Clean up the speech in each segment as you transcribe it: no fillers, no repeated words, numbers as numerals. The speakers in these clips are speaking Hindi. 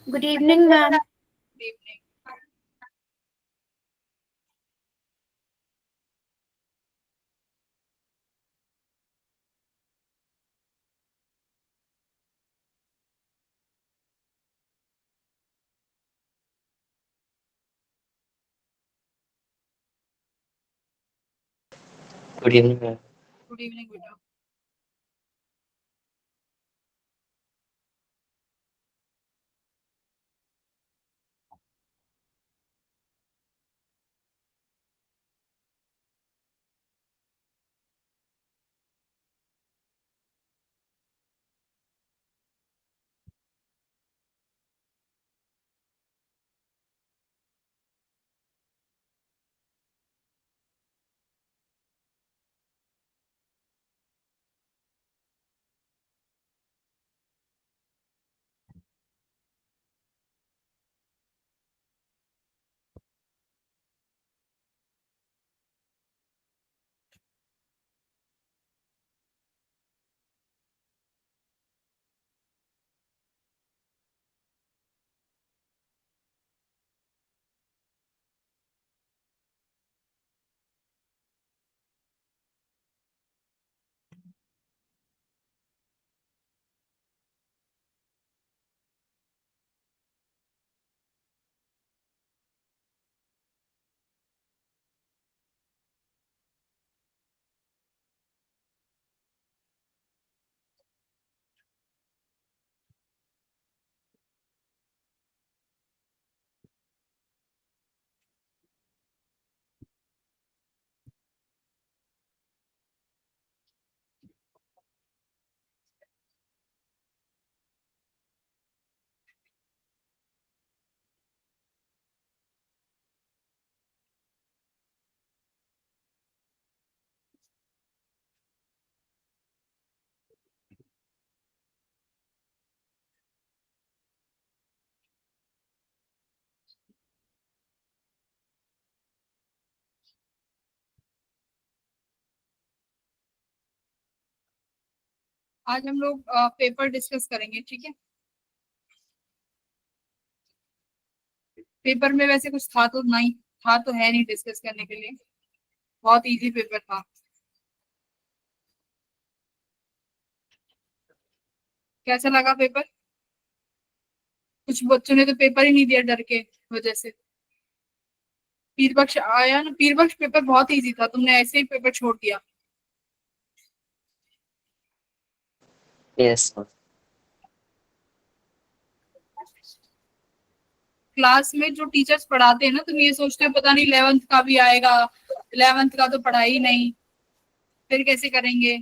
Good evening ma'am. Good evening ma'am. Good evening बेटा। आज हम लोग पेपर डिस्कस करेंगे, ठीक है। पेपर में वैसे कुछ था तो नहीं, था तो है नहीं डिस्कस करने के लिए। बहुत इजी पेपर था। कैसा लगा पेपर? कुछ बच्चों ने तो पेपर ही नहीं दिया डर के वजह से। पीरबख्श आया ना, पीरबख्श पेपर बहुत इजी था, तुमने ऐसे ही पेपर छोड़ दिया। Yes ma'am. क्लास में जो टीचर्स पढ़ाते हैं ना, तुम ये सोचते हो पता नहीं 11th का भी आएगा, 11th का तो पढ़ा ही नहीं, फिर कैसे करेंगे।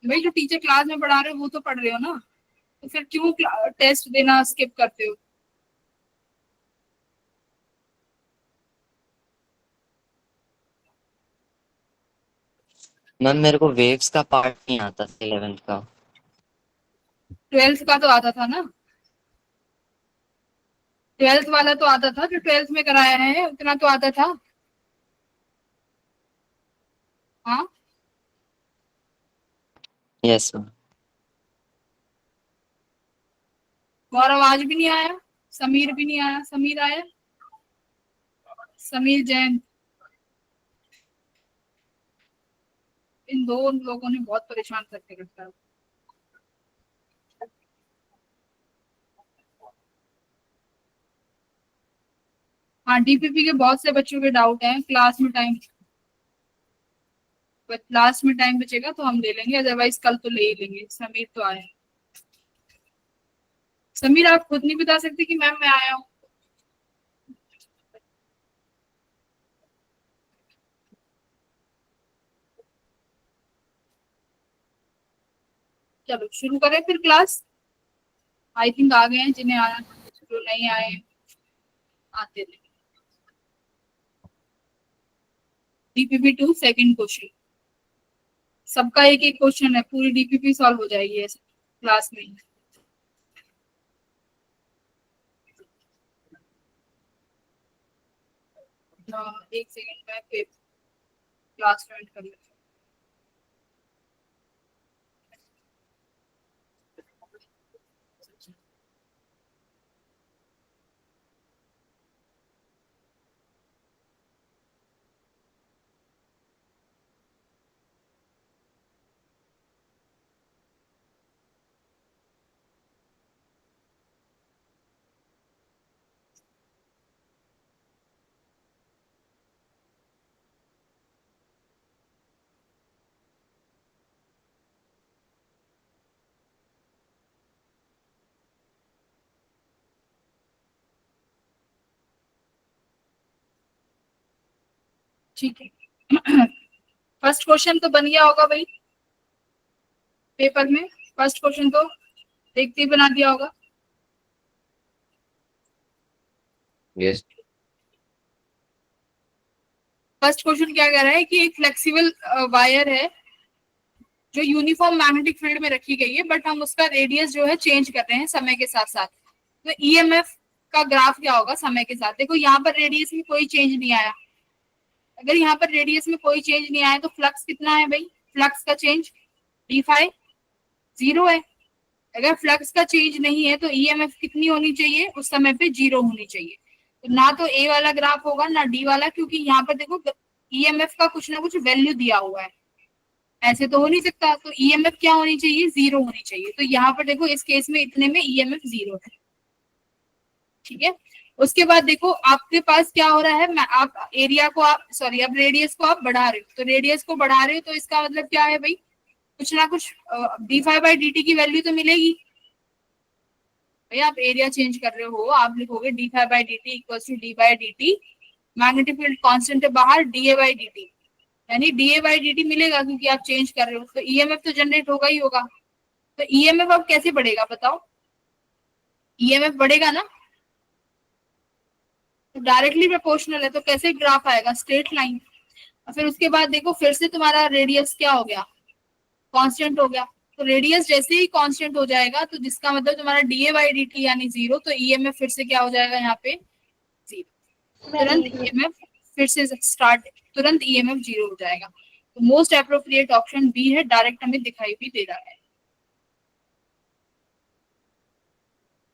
भाई जो टीचर क्लास में पढ़ा रहे हो वो तो पढ़ रहे हो ना, तो फिर क्यों टेस्ट देना स्किप करते हो? मैम मेरे को वेव्स का पार्ट नहीं आता था 11th का। 12th का तो आता था ना, 12th वाला तो आता था, जो 12th में कराया है उतना तो आता था। हाँ, यस मैम। और आवाज भी नहीं आया। समीर भी नहीं आया। समीर आया? समीर जैन। इन दो लोगों ने बहुत परेशान करके रखा है। हाँ, डीपीपी के बहुत से बच्चों के डाउट हैं। क्लास में टाइम बचेगा तो हम ले लेंगे, अदरवाइज कल तो ले ही लेंगे। समीर तो आया। समीर आप खुद नहीं बता सकते कि मैम मैं आया हूँ? चलो शुरू करें फिर क्लास। आई थिंक आ गए हैं जिन्हें आया, जो नहीं आए आते रहे। DPP 2 second question. सबका एक एक क्वेश्चन है, पूरी डीपीपी सॉल्व हो जाएगी ऐसे क्लास में ही। एक सेकंड में फिर क्लास ज्वाइन कर लेते ठीक है। फर्स्ट क्वेश्चन तो बन गया होगा भाई पेपर में, फर्स्ट क्वेश्चन तो देखते ही बना दिया होगा। यस। फर्स्ट क्वेश्चन क्या कह रहा है कि एक फ्लेक्सिबल वायर है जो यूनिफॉर्म मैग्नेटिक फील्ड में रखी गई है, बट हम उसका रेडियस जो है चेंज कर रहे हैं समय के साथ साथ। तो ईएमएफ का ग्राफ क्या होगा समय के साथ? देखो यहाँ पर रेडियस में कोई चेंज नहीं आया। अगर यहाँ पर रेडियस में कोई चेंज नहीं आया तो फ्लक्स कितना है भाई? फ्लक्स का चेंज डी फाई 0 है। अगर फ्लक्स का चेंज नहीं है तो ईएमएफ कितनी होनी चाहिए उस समय पे? 0 होनी चाहिए। तो ना तो ए वाला ग्राफ होगा ना डी वाला, क्योंकि यहाँ पर देखो ईएमएफ का कुछ ना कुछ वैल्यू दिया हुआ है, ऐसे तो हो नहीं सकता। तो ईएमएफ क्या होनी चाहिए? 0 होनी चाहिए। तो यहाँ पर देखो इस केस में इतने में ईएमएफ 0 है। ठीक है। उसके बाद देखो आपके पास क्या हो रहा है, आप एरिया को आप सॉरी अब रेडियस को आप बढ़ा रहे हो, तो रेडियस को बढ़ा रहे हो तो इसका मतलब क्या है भाई? कुछ ना कुछ d phi by D t की वैल्यू तो मिलेगी भाई। आप एरिया चेंज कर रहे हो, आप लिखोगे D phi by D T equal to D by D T, magnetic field constant है बाहर, D A by D T, यानी D A by D T मिलेगा क्योंकि आप चेंज कर रहे हो। तो ईएमएफ तो जनरेट होगा ही होगा। तो ईएमएफ अब कैसे बढ़ेगा बताओ? ईएमएफ बढ़ेगा ना, तो डायरेक्टली प्रोपोर्शनल है, तो कैसे ग्राफ आएगा? Straight line. और फिर उसके बाद देखो फिर से तुम्हारा रेडियस क्या हो गया? कांस्टेंट हो गया। तो रेडियस जैसे ही कांस्टेंट हो जाएगा तो जिसका मतलब तुम्हारा डीए बाई डी टी यानी 0, तो ईएमएफ फिर से क्या हो जाएगा यहाँ पे? 0। तुरंत ईएमएफ फिर से स्टार्ट, तुरंत ईएमएफ 0 हो जाएगा। तो मोस्ट एप्रोप्रिएट ऑप्शन बी है, डायरेक्ट हमें दिखाई भी दे रहा है।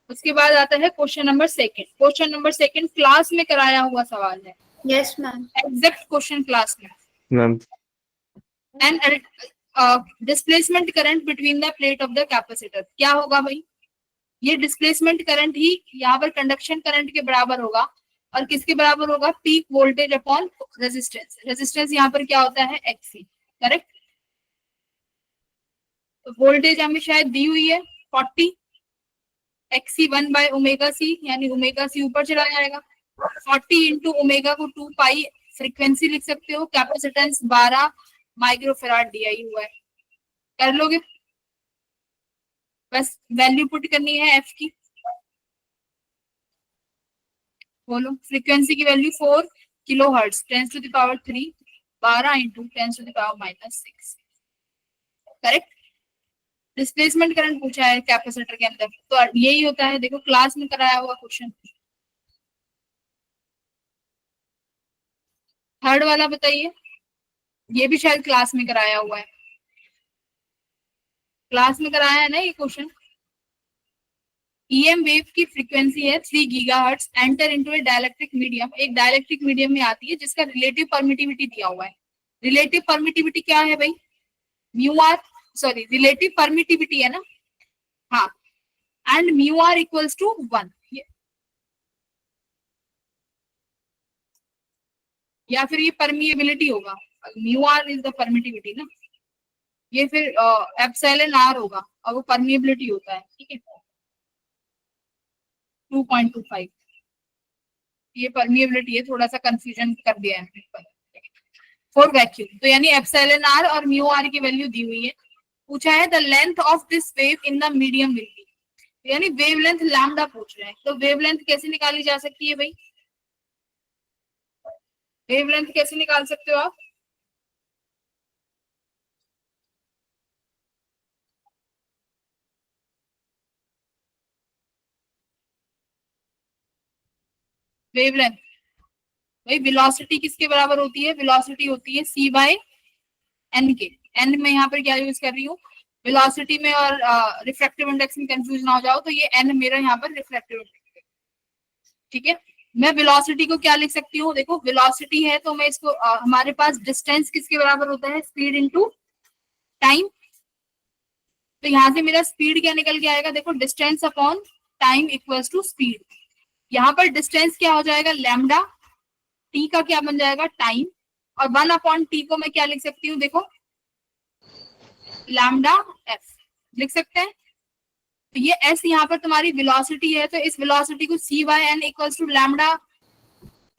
उसके बाद आता है question number second. Question number second class में कराया हुआ सवाल है। Yes ma'am. Exact question class में। Ma'am and displacement current between the plate of the capacitor क्या होगा भाई? ये डिस्प्लेसमेंट करंट ही यहाँ पर कंडक्शन करंट के बराबर होगा। और किसके बराबर होगा? Peak voltage upon resistance. Resistance यहाँ पर क्या होता है? एक्सी। करेक्ट। तो वोल्टेज हमें शायद दी हुई है 40, एक्सी 1 बाय ओमेगा सी, यानी ओमेगा सी ऊपर चला जाएगा। 40 इंटू ओमेगा को 2 पाई फ्रीक्वेंसी लिख सकते हो। कैपेसिटेंस 12 माइक्रोफेराड दिया ही हुआ है, कर लोगे? बस वैल्यू पुट करनी है एफ की। बोलो फ्रीक्वेंसी की value 4 kilo hertz 10 to the power 3, 12 into 10 to the power -6। Correct. Displacement current पूछा है कैपेसिटर के अंदर, तो यही होता है। देखो क्लास में कराया हुआ क्वेश्चन। थर्ड वाला बताइए, ये भी शायद क्लास में कराया हुआ है। क्लास में कराया है ना ये क्वेश्चन। ईएम वेव की फ्रीक्वेंसी है 3 गीगाहर्ट्ज, एंटर इनटू ए डाइलेक्ट्रिक मीडियम। एक डाइलेक्ट्रिक मीडियम में आती है जिसका रिलेटिव परमिटिविटी दिया हुआ है। रिलेटिव परमिटिविटी क्या है भाई? Mu r, sorry relative permittivity है ना, हाँ, and mu r equals to 1। या फिर ये परमिएबिलिटी होगा, mu r is the permittivity ना, ये फिर एप्सिलॉन आर होगा और वो परमिएबिलिटी होता है। ठीक है, 2.25 ये परमिएबिलिटी है, थोड़ा सा कंफ्यूजन कर दिया है फॉर वैक्यूम। तो यानी एप्सिलॉन आर और म्यू आर की वैल्यू दी हुई है। पूछा है the length of this wave in the medium will be, यानी वेवलेंथ लैम्डा पूछ रहे हैं। तो वेवलेंथ कैसे निकाली जा सकती है भाई? वेवलेंथ कैसे निकाल सकते हो आप? वेवलेंथ भाई वेलोसिटी किसके बराबर होती है? वेलोसिटी होती है c बाय n के। n में यहाँ पर क्या यूज कर रही हूँ? वेलोसिटी में और रिफ्रैक्टिव इंडेक्स में कंफ्यूज ना हो जाओ, तो ये n मेरा यहाँ पर रिफ्रैक्टिव इंडेक्स है। ठीक है, मैं वेलोसिटी को क्या लिख सकती हूँ? देखो वेलोसिटी है तो मैं इसको हमारे पास डिस्टेंस किसके बराबर होता है? Speed into time. तो यहाँ से मेरा स्पीड क्या निकल के आएगा? देखो distance upon time equals to speed. यहाँ पर डिस्टेंस क्या हो जाएगा? लैम्डा। टी का क्या बन जाएगा? टाइम। और 1 अपॉन टी को मैं क्या लिख सकती हूँ? देखो लैम्डा एफ लिख सकते हैं। तो ये एस यहाँ पर तुम्हारी वेलोसिटी है, तो इस वेलोसिटी को C by N equals to lambda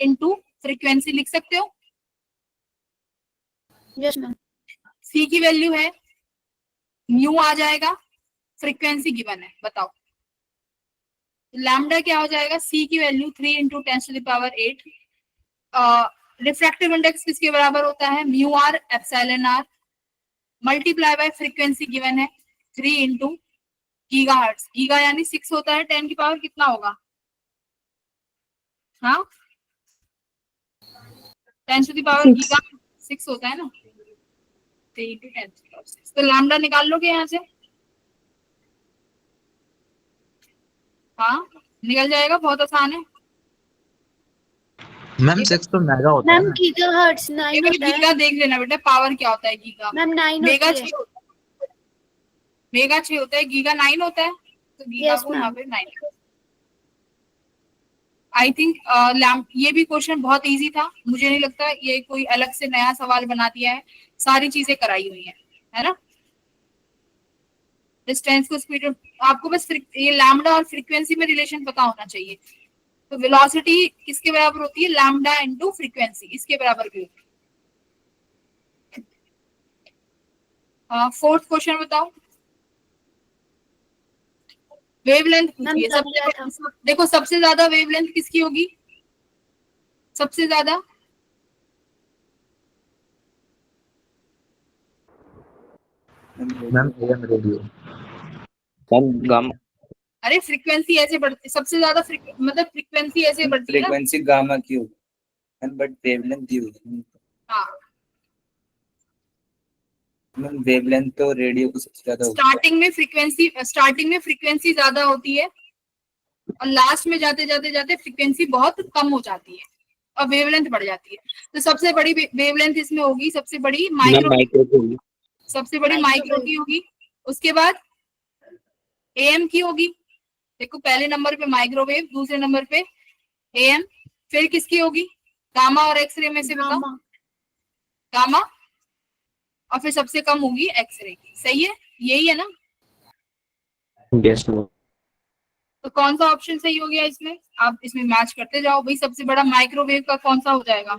into frequency लिख सकते हो। Yes ma'am. सी की वैल्यू है म्यू आ जाएगा, फ्रीक्वेंसी गिवन है, बताओ लैम्डा क्या हो जाएगा, सी की वैल्यू 3 इंटू 10⁸8। रिफ्रैक्टिव इंडेक्स किसके बराबर होता है, mu r epsilon r multiply by frequency given है 3 इंटू गीगा हर्ट्ज, गीगा यानी 6 होता है, 10 की पावर कितना होगा, हाँ 10⁻6 गीगा 6 होता है ना, 3 इंटू 10⁻6, तो लैम्डा निकाल लोगे यहाँ से, हाँ निकल जाएगा, बहुत आसान है। मैम 6 तो मेगा होता है मैम ना। गीगाहर्ट्ज 9 होता है। गीगा देख लेना बेटा, पावर क्या होता है गीगा, मैम 9 मेगा होती है। 6 होता है, मेगा 6 होता है, गीगा 9 होता है, तो गीगा Yes, को यहाँ ma'am. पे 9। आई थिंक ये भी क्वेश्चन बहुत इजी था, मुझे नहीं लगता ये कोई अलग से नया सवाल बना दिया है, सारी चीजें कराई हुई है ना। डिस्टेंस को स्पीड, आपको बस ये लैम्डा और फ्रीक्वेंसी में रिलेशन पता होना चाहिए। तो वेलोसिटी किसके बराबर होती है, लैम्डा इनटू फ्रीक्वेंसी, इसके बराबर भी होती है। फोर्थ क्वेश्चन बताओ, वेवलेंथ पूछिए, देखो सबसे ज्यादा वेवलेंथ किसकी होगी, सबसे ज्यादा ma'am am radio. Ma'am gamma, अरे फ्रीक्वेंसी ऐसे बढ़ती, सबसे ज्यादा मतलब फ्रीक्वेंसी ऐसे बढ़ती है ना, फ्रीक्वेंसी गामा की होगी बट वेवलेंथ दी होगी। हाँ मैम वेवलेंथ तो रेडियो को सबसे ज्यादा होगी। स्टार्टिंग में फ्रीक्वेंसी ज्यादा होती है और लास्ट में जाते जाते जाते फ्रीक्वेंसी बहुत कम हो जाती है और वेवलेंथ बढ़ जाती है। तो सबसे बड़ी वेवलेंथ इसमें होगी, सबसे बड़ी माइक्रो, सबसे बड़ी माइक्रो की होगी, उसके बाद एएम की होगी, देखो पहले नंबर पे माइक्रोवेव, दूसरे नंबर पे एएम, फिर किसकी होगी, गामा और एक्सरे में से बताओ, गामा, और फिर सबसे कम होगी एक्सरे की, सही है, यही है ना। Yes ma'am. तो कौन सा ऑप्शन सही हो गया इसमें, आप इसमें मैच करते जाओ भाई। सबसे बड़ा माइक्रोवेव का कौन सा हो जाएगा,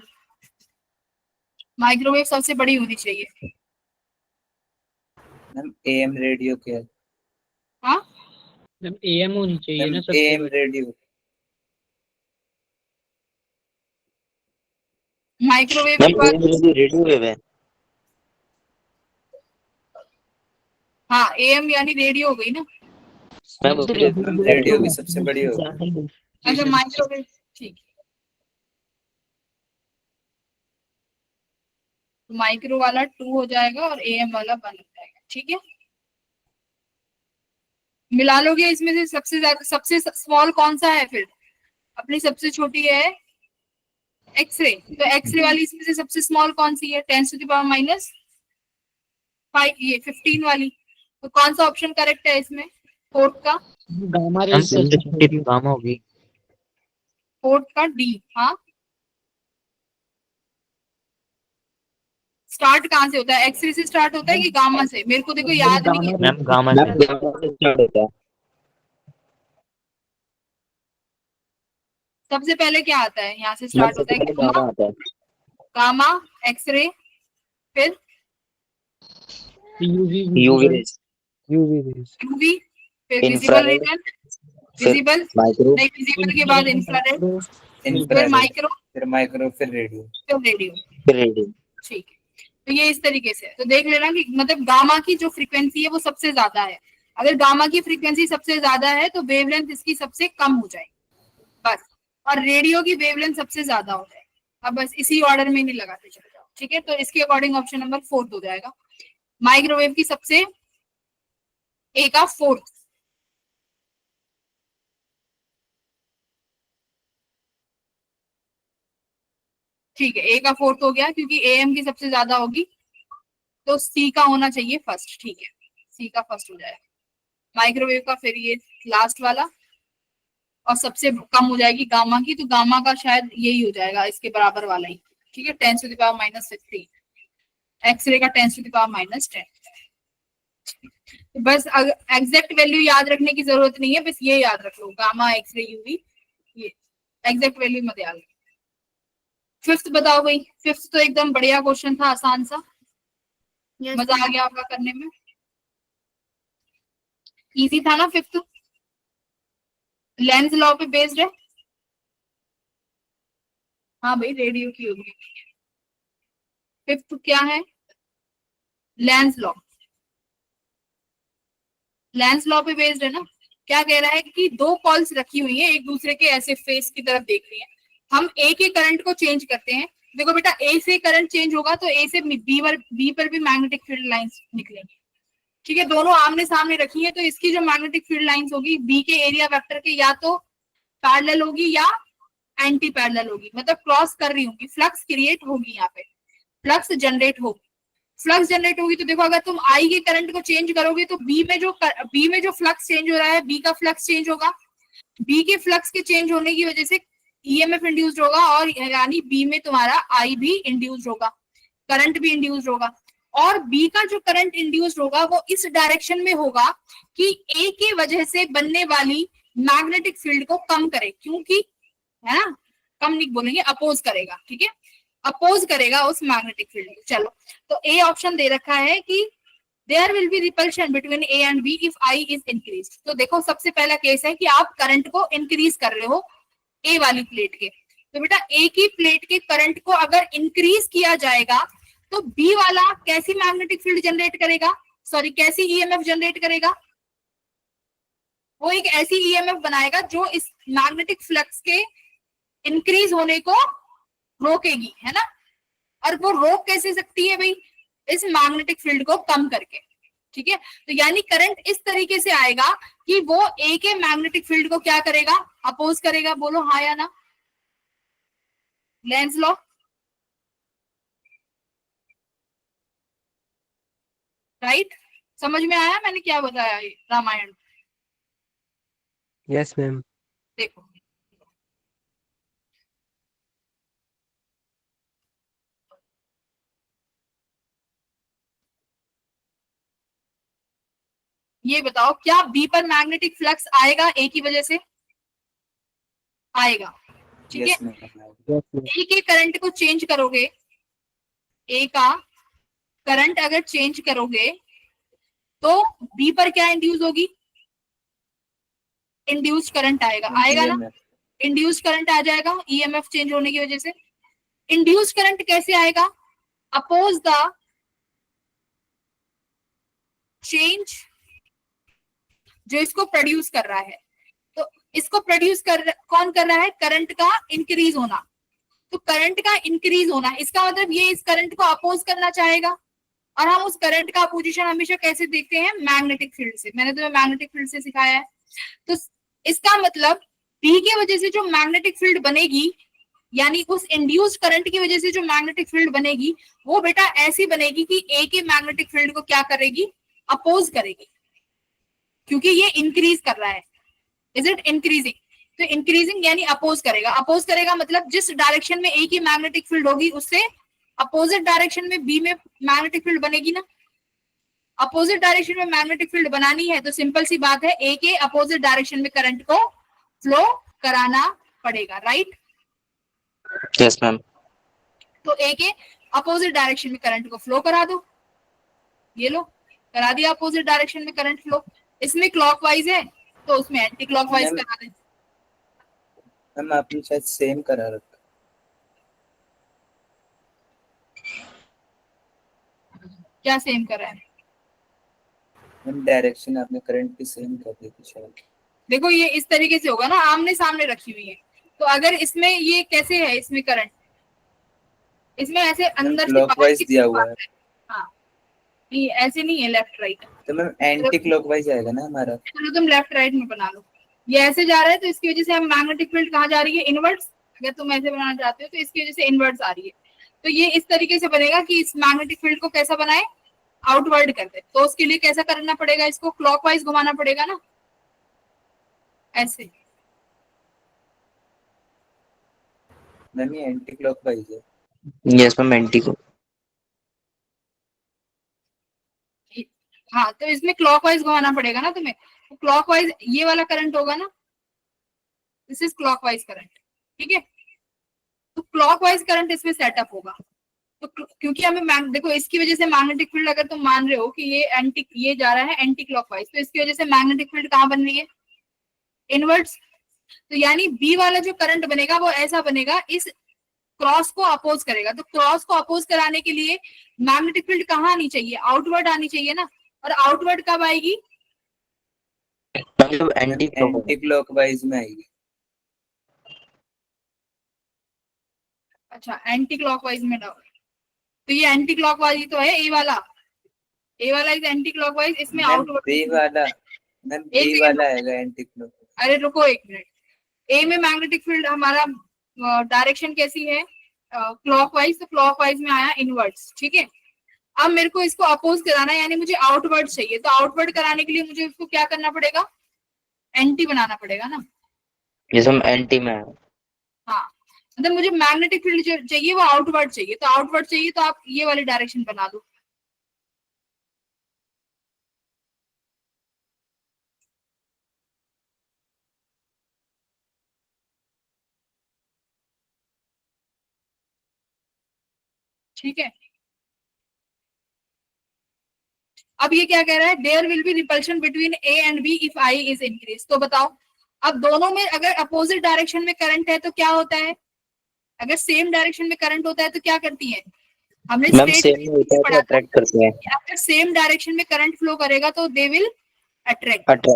माइक्रोवेव सबसे बड़ी होनी चाहिए। मैम एएम रेडियो क्या है, हाँ मैम एएम होनी चाहिए ना सबसे एएम बड़ी। रेडियो। माइक्रोवेव के बाद रेडियो वेव है। हाँ एएम यानी रेडियो हो गई ना, मैम रेडियो भी सबसे बड़ी होगी। अच्छा माइक्रोवेव, ठीक है, माइक्रो वाला 2 हो जाएगा और एएम वाला 1 हो जाएगा, ठीक है। मिला लोगे इसमें से सबसे ज्यादा, सबसे स्मॉल कौन सा है, फिर अपनी सबसे छोटी है एक्सरे, तो एक्सरे वाली इसमें से सबसे स्मॉल कौन सी है, 10⁻⁻5, ये 15 वाली, तो कौन सा ऑप्शन करेक्ट है इसमें, फोर्थ का, गामा रेज सबसे छोटी गामा होगी। फोर्थ का डी, हाँ स्टार्ट कहाँ से होता है, एक्सरे से स्टार्ट होता है कि गामा से, मेरे को देखो याद नहीं है। मैम गामा से स्टार्ट होता है। सबसे पहले क्या आता है, यहाँ से स्टार्ट होता है गामा, आता है। गामा, एक्सरे, फिर यूवी यूवी यूवी, फिर visible infrared, return, visible micro, नहीं, विजिबल के बाद इंफ्रारेड, फिर इंफ्रारेड, माइक्रो, फिर माइक्रो, फिर रेडियो। फिर रेडियो, रेडियो। ठीक है। तो ये इस तरीके से, तो देख लेना कि मतलब गामा की जो फ्रीक्वेंसी है वो सबसे ज्यादा है, अगर गामा की फ्रीक्वेंसी सबसे ज्यादा है तो वेवलेंथ इसकी सबसे कम हो जाएगी बस, और रेडियो की वेवलेंथ सबसे ज्यादा हो जाएगी। अब बस इसी ऑर्डर में नहीं लगाते चले जाओ, ठीक है। तो इसके अकॉर्डिंग ऑप्शन नंबर 4 हो जाएगा, माइक्रोवेव की सबसे ए का 4, ठीक है, ए का 4 हो गया क्योंकि एएम की सबसे ज्यादा होगी, तो सी का होना चाहिए फर्स्ट, ठीक है, सी का फर्स्ट हो जाएगा माइक्रोवेव का, फिर ये लास्ट वाला, और सबसे कम हो जाएगी गामा की, तो गामा का शायद यही हो जाएगा, इसके बराबर वाला ही, ठीक है, 10⁻⁻15, एक्सरे का 10⁻⁻10। तो बस एग्जैक्ट वैल्यू याद रखने की जरूरत नहीं है, बस ये याद रख लो, गामा, एक्सरे, यूवी, ये एग्जैक्ट वैल्यू मत याद। फिफ्थ बताओ भाई, फिफ्थ तो एकदम बढ़िया क्वेश्चन था, आसान सा, Yes, मजा आ ma'am. गया आपका करने में? इजी था ना फिफ्थ? लेंस लॉ पे बेस्ड है। हाँ भाई रेडियो की होगी। फिफ्थ क्या है? Lenz law. लेंस लॉ पे बेस्ड है ना। क्या कह रहा है कि दो कॉल्स रखी हुई है एक दूसरे के ऐसे फेस की तरफ देख रही है, हम ए के करंट को चेंज करते हैं। देखो बेटा ए से करंट चेंज होगा तो ए से बी पर भी मैग्नेटिक फील्ड लाइंस निकलेंगी। ठीक है, दोनों आमने सामने रखी है तो इसकी जो मैग्नेटिक फील्ड लाइंस होगी बी के एरिया वेक्टर के या तो पैरेलल होगी या एंटी पैरेलल होगी, मतलब क्रॉस कर रही होगी, फ्लक्स क्रिएट होगी, यहाँ पे फ्लक्स जनरेट होगी। फ्लक्स जनरेट होगी तो देखो अगर तुम आई के करंट को चेंज करोगे तो बी में जो फ्लक्स चेंज हो रहा है बी का फ्लक्स चेंज होगा, बी के फ्लक्स के चेंज होने की वजह से ईएमएफ इंड्यूस्ड होगा और यानी बी में तुम्हारा आई भी इंड्यूस्ड होगा, करंट भी इंड्यूस्ड होगा। और बी का जो करंट इंड्यूस्ड होगा वो इस डायरेक्शन में होगा कि ए की वजह से बनने वाली मैग्नेटिक फील्ड को कम करे, क्योंकि है ना, कम नहीं बोलेंगे, अपोज करेगा। ठीक है, अपोज करेगा उस मैग्नेटिक फील्ड को। चलो तो ए ऑप्शन दे रखा है कि there will be repulsion between A and B if I is increase. तो देखो सबसे पहला केस है कि आप करंट को इंक्रीज कर रहे हो ए वाली प्लेट के, तो बेटा ए की प्लेट के करंट को अगर इंक्रीज किया जाएगा तो बी वाला कैसी मैग्नेटिक फील्ड जनरेट करेगा, सॉरी कैसी ईएमएफ जनरेट करेगा? वो एक ऐसी ईएमएफ बनाएगा जो इस मैग्नेटिक फ्लक्स के इंक्रीज होने को रोकेगी, है ना। और वो रोक कैसे सकती है भाई? इस मैग्नेटिक फील्ड को कम करके। ठीक है, तो यानी करंट इस तरीके से आएगा कि वो ए के मैग्नेटिक फील्ड को क्या करेगा? अपोज करेगा। बोलो हाँ या ना? Lenz law. राइट, समझ में आया मैंने क्या बताया ये रामायण? Yes ma'am. देखो ये बताओ क्या बी पर मैग्नेटिक फ्लक्स आएगा ए की वजह से? आएगा। ठीक है, Yes, ma'am. ए के करंट को चेंज करोगे, ए का करंट अगर चेंज करोगे तो बी पर क्या इंड्यूस होगी? इंड्यूस्ड करंट आएगा, आएगा ना? EMF. इंड्यूस्ड करंट आ जाएगा ईएमएफ चेंज होने की वजह से। इंड्यूस्ड करंट कैसे आएगा? अपोज द चेंज जो इसको प्रोड्यूस कर रहा है। तो इसको प्रोड्यूस कौन कर रहा है? करंट का इंक्रीज होना। तो करंट का इंक्रीज होना इसका मतलब ये इस करंट को अपोज करना चाहेगा, और हम उस करंट का अपोजिशन हमेशा कैसे देखते हैं? मैग्नेटिक फील्ड से। मैंने तुम्हें मैग्नेटिक फील्ड से सिखाया है। तो इसका मतलब बी की वजह से जो मैग्नेटिक फील्ड बनेगी, यानी उस इंड्यूस्ड करंट की वजह से जो मैग्नेटिक फील्ड बनेगी वो बेटा ऐसी बनेगी कि ए के मैग्नेटिक फील्ड को क्या करेगी? अपोज करेगी, क्योंकि ये इंक्रीज कर रहा है। Is it increasing? तो इंक्रीजिंग यानी अपोज करेगा। अपोज करेगा मतलब जिस डायरेक्शन में ए की मैग्नेटिक फील्ड होगी उससे अपोजिट डायरेक्शन में बी में मैग्नेटिक फील्ड बनेगी ना। अपोजिट डायरेक्शन में मैग्नेटिक फील्ड बनानी है तो सिंपल सी बात है ए के अपोजिट डायरेक्शन में करंट को फ्लो कराना पड़ेगा। राइट? Yes ma'am. तो ए के अपोजिट डायरेक्शन में करंट को फ्लो करा दो। ये लो, करा दिया अपोजिट डायरेक्शन में करंट फ्लो। इसमें क्लॉकवाइज है तो उसमें एंटी क्लॉकवाइज करा दे। मैम आपने शायद सेम करा रखा। क्या सेम कर रहा है? मैम डायरेक्शन आपने करंट की सेम कर दी थी शायद। देखो ये इस तरीके से होगा ना, आमने सामने रखी हुई है। तो अगर इसमें ये कैसे है? इसमें करंट इसमें ऐसे अंदर से बाहर क्लॉकवाइज की दिया तरफ हुआ आता है। हाँ, नहीं ऐसे नहीं है, लेफ्ट राइट। तो मैम एंटी क्लॉकवाइज आएगा ना हमारा। चलो तुम लेफ्ट राइट में बना लो। ये ऐसे जा रहा है तो इसकी वजह से हम मैग्नेटिक फील्ड कहाँ जा रही है? इनवर्ट्स। अगर तुम ऐसे बनाना चाहते हो तो इसकी वजह से इनवर्ट्स आ रही है। तो ये इस तरीके से बनेगा कि इस मैग्नेटिक फील्ड को कैसा बनाए? आउटवर्ड कर दे। तो उसके लिए कैसा करना पड़ेगा? इसको क्लॉकवाइज घुमाना पड़ेगा ना, ऐसे। मैम ये एंटी क्लॉकवाइज है। यस मैम, एंटी को। हाँ, तो इसमें क्लॉकवाइज घुमाना पड़ेगा ना तुम्हें। तो क्लॉकवाइज ये वाला करंट होगा ना, दिस इज क्लॉकवाइज करंट। ठीक है, तो क्लॉकवाइज करंट इसमें सेटअप होगा। तो क्योंकि हमें देखो इसकी वजह से मैग्नेटिक फील्ड, अगर तुम मान रहे हो कि ये जा रहा है एंटी क्लॉकवाइज, तो इसकी वजह से मैग्नेटिक फील्ड कहाँ बन रही है? इनवर्ट्स। तो यानी बी वाला जो करंट बनेगा वो ऐसा बनेगा, इस क्रॉस को अपोज करेगा। तो क्रॉस को अपोज कराने के लिए मैग्नेटिक फील्ड कहाँ आनी चाहिए? आउटवर्ड आनी चाहिए ना। और आउटवर्ड कब आएगी? एंटी एंटी क्लॉकवाइज में आएगी। अच्छा, एंटी क्लॉकवाइज में डाल। तो ये एंटी क्लॉकवाइज तो है, ए वाला इज एंटी क्लॉकवाइज, इसमें आउटवर्ड। बी वाला आएगा एंटी क्लॉकवाइज। अरे रुको एक मिनट, ए में मैग्नेटिक फील्ड हमारा डायरेक्शन कैसी है? क्लॉकवाइज। तो क्लॉकवाइज में आया इनवर्ट्स, ठीक है। अब मेरे को इसको अपोज कराना है, यानी मुझे आउटवर्ड चाहिए। तो आउटवर्ड कराने के लिए मुझे इसको क्या करना पड़ेगा? एंटी बनाना पड़ेगा ना। ये सब एंटी में है। हाँ, मतलब मुझे मैग्नेटिक फील्ड जो चाहिए वो आउटवर्ड चाहिए। तो आउटवर्ड चाहिए तो आप ये वाली डायरेक्शन बना दो। ठीक है। अब ये क्या कह रहा है? There will be repulsion between A and B if I is increase. तो बताओ, अब दोनों में अगर अपोजिट डायरेक्शन में करंट है तो क्या होता है? अगर सेम डायरेक्शन में करंट होता है तो क्या करती है? हमने स्ट्रेट पढ़ा था, अट्रैक्ट करते हैं। अगर सेम डायरेक्शन में करंट फ्लो करेगा तो दे विल अट्रैक्ट,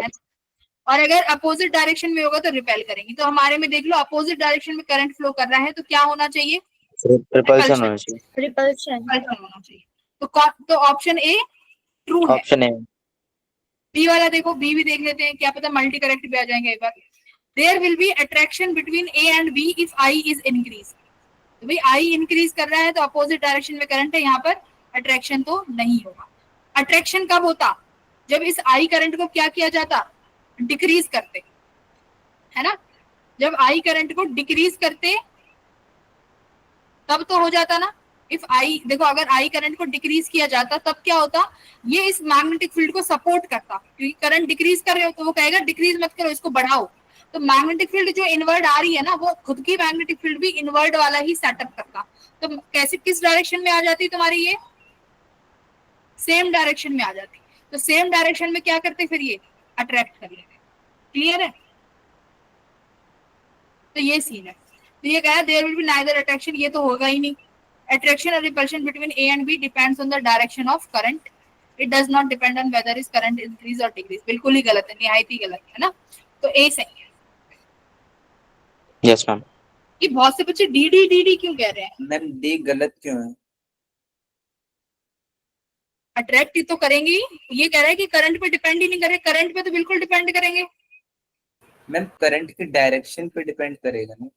और अगर अपोजिट डायरेक्शन में होगा तो रिपेल करेंगी। तो हमारे में देख लो, अपोजिट डायरेक्शन में करंट फ्लो कर रहा है तो क्या होना चाहिए? रिपल्शन होना चाहिए। रिपल्शन होना चाहिए। तो ऑप्शन ए ट्रू है। Option A. बी वाला देखो, बी भी देख लेते हैं, क्या पता मल्टी करेक्ट भी आ जाएंगे एक बार। There will be attraction between A and B if I is increase. तो भाई आई इंक्रीज कर रहा है तो अपोजिट डायरेक्शन में करंट है, यहाँ पर अट्रैक्शन तो नहीं होगा। अट्रैक्शन कब होता? जब इस आई करंट को क्या किया जाता? डिक्रीज करते, है ना। जब आई करंट को डिक्रीज करते तब तो हो जाता ना। इफ आई, देखो अगर आई करंट को डिक्रीज किया जाता तब क्या होता? ये इस मैग्नेटिक फील्ड को सपोर्ट करता, क्योंकि करंट डिक्रीज कर रहे हो तो वो कहेगा डिक्रीज मत करो, इसको बढ़ाओ। तो मैग्नेटिक फील्ड जो इनवर्ड आ रही है ना, वो खुद की मैग्नेटिक फील्ड भी इनवर्ड वाला ही सेटअप करता। तो कैसे, किस डायरेक्शन में आ जाती तुम्हारी? ये सेम डायरेक्शन में आ जाती। तो सेम डायरेक्शन में क्या करते फिर? ये अट्रैक्ट कर लेते। क्लियर है? तो ये सीन है। तो ये कहा there will be neither attraction, ये तो होगा ही नहीं। Attraction or repulsion between A and B depends on the direction of current. It does not depend on whether is current increase or decrease. बिल्कुल ही गलत है, निहायत ही गलत है ना। तो A सही है। Yes ma'am. ये बहुत से बच्चे डी क्यों कह रहे हैं? मैम डी गलत क्यों है? अट्रैक्ट तो करेंगे ही। ये कह रहा है कि करंट पे डिपेंड ही नहीं करे। करंट पे तो बिल्कुल डिपेंड करेंगे। मैम करंट की डायरेक्शन पे डिपेंड करेगा ना।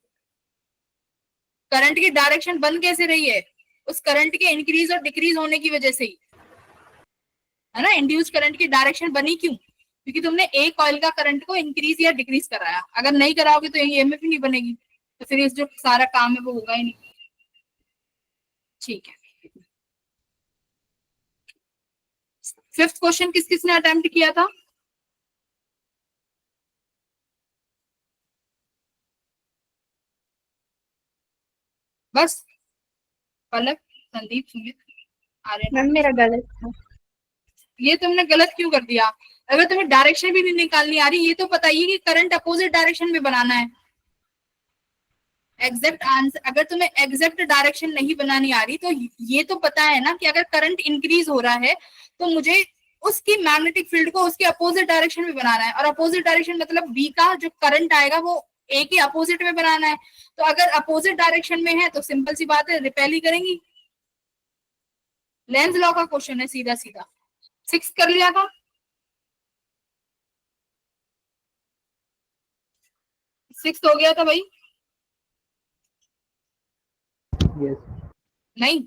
करंट की डायरेक्शन बन कैसे रही है? उस करंट के इंक्रीज और डिक्रीज होने की वजह से ही, है ना। इंड्यूस करंट की डायरेक्शन बनी क्यों? क्योंकि तुमने एक कॉइल का करंट को इंक्रीज या डिक्रीज कराया। अगर नहीं कराओगे तो ईएमएफ ही नहीं बनेगी, तो फिर इस जो सारा काम है वो होगा ही नहीं। ठीक है, फिफ्थ क्वेश्चन किस किसने अटेम्प्ट किया था? बस पलक, संदीप, सुमित, आर्यन। मैम मेरा गलत था। ये तुमने गलत क्यों कर दिया? अगर तुम्हें डायरेक्शन भी नहीं निकालनी आ रही, ये तो बताइए कि करंट अपोजिट डायरेक्शन में बनाना है। एग्जैक्ट आंसर, अगर तुम्हें एग्जैक्ट डायरेक्शन नहीं बनानी आ रही तो ये तो पता है ना कि अगर करंट इंक्रीज हो रहा है तो मुझे उसकी मैग्नेटिक फील्ड को उसके अपोजिट डायरेक्शन में बनाना है। और अपोजिट डायरेक्शन मतलब बी का जो करंट आएगा वो ए के अपोजिट में बनाना है। तो अगर अपोजिट डायरेक्शन में है तो सिंपल सी बात है, रिपेल ही करेंगी। लेंज लॉ का क्वेश्चन है, सीधा सीधा। 6 कर लिया था? सिक्स हो गया था भाई? यस नहीं,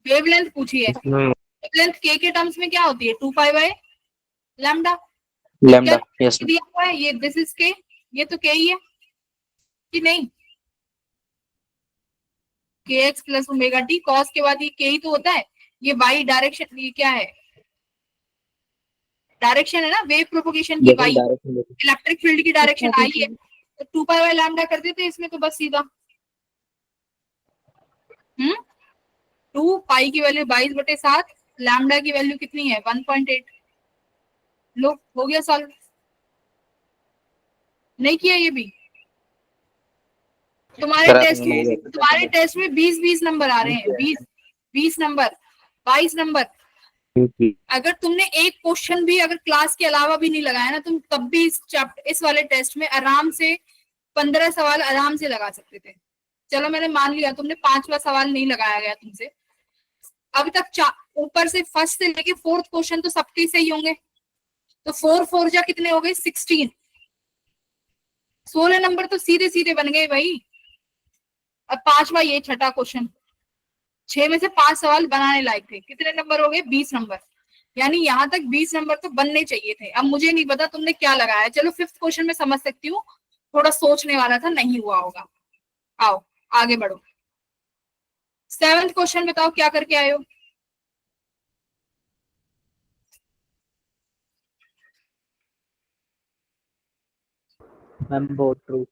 वेवलेंथ पूछी है। वेवलेंथ के टर्म्स में क्या होती है? 2 pi by lambda. Lambda. Yes दिया हुआ है ये, दिस इज के, ये तो के ही है कि नहीं? के x plus omega T, cos के बाद ये के ही तो होता है। ये वाई डायरेक्शन, ये क्या है? डायरेक्शन है ना, वेव प्रोपोगेशन की वाई। इलेक्ट्रिक फील्ड की डायरेक्शन आई है, तो 2 पाई बाय लैम्डा कर देते इसमें तो बस सीधा। 2 पाई की वैल्यू 22/7, लैम्डा की वैल्यू कितनी है 1.8। लो हो गया सॉल्व। नहीं किया ये भी? तुम्हारे सर टेस्ट आपने नहीं में तुम्हारे टेस्ट में 20 नंबर आ रहे हैं, 20 नंबर, 22 नंबर। अगर तुमने एक क्वेश्चन भी अगर क्लास के अलावा भी नहीं लगाया ना, तुम तब भी इस वाले टेस्ट में आराम से 15 सवाल आराम से लगा सकते थे। चलो मैंने मान लिया तुमने 5वां सवाल नहीं लगाया गया तुमसे, अभी तक ऊपर से फर्स्ट से लेके 4th क्वेश्चन तो सबके सही होंगे। तो 4 4 जा कितने हो गए 16, 16 नंबर तो सीधे सीधे बन गए भाई। अब 5वां ये छठा क्वेश्चन, 6 में से 5 सवाल बनाने लायक थे, कितने नंबर हो गए 20 नंबर। यानी यहाँ तक 20 नंबर तो बनने चाहिए थे। अब मुझे नहीं पता तुमने क्या लगाया। चलो 5th क्वेश्चन में समझ सकती हूँ, थोड़ा सोचने वाला था, नहीं हुआ होगा। आओ आगे बढ़ो। 7th क्वेश्चन बताओ क्या करके आए हो। Ma'am both true.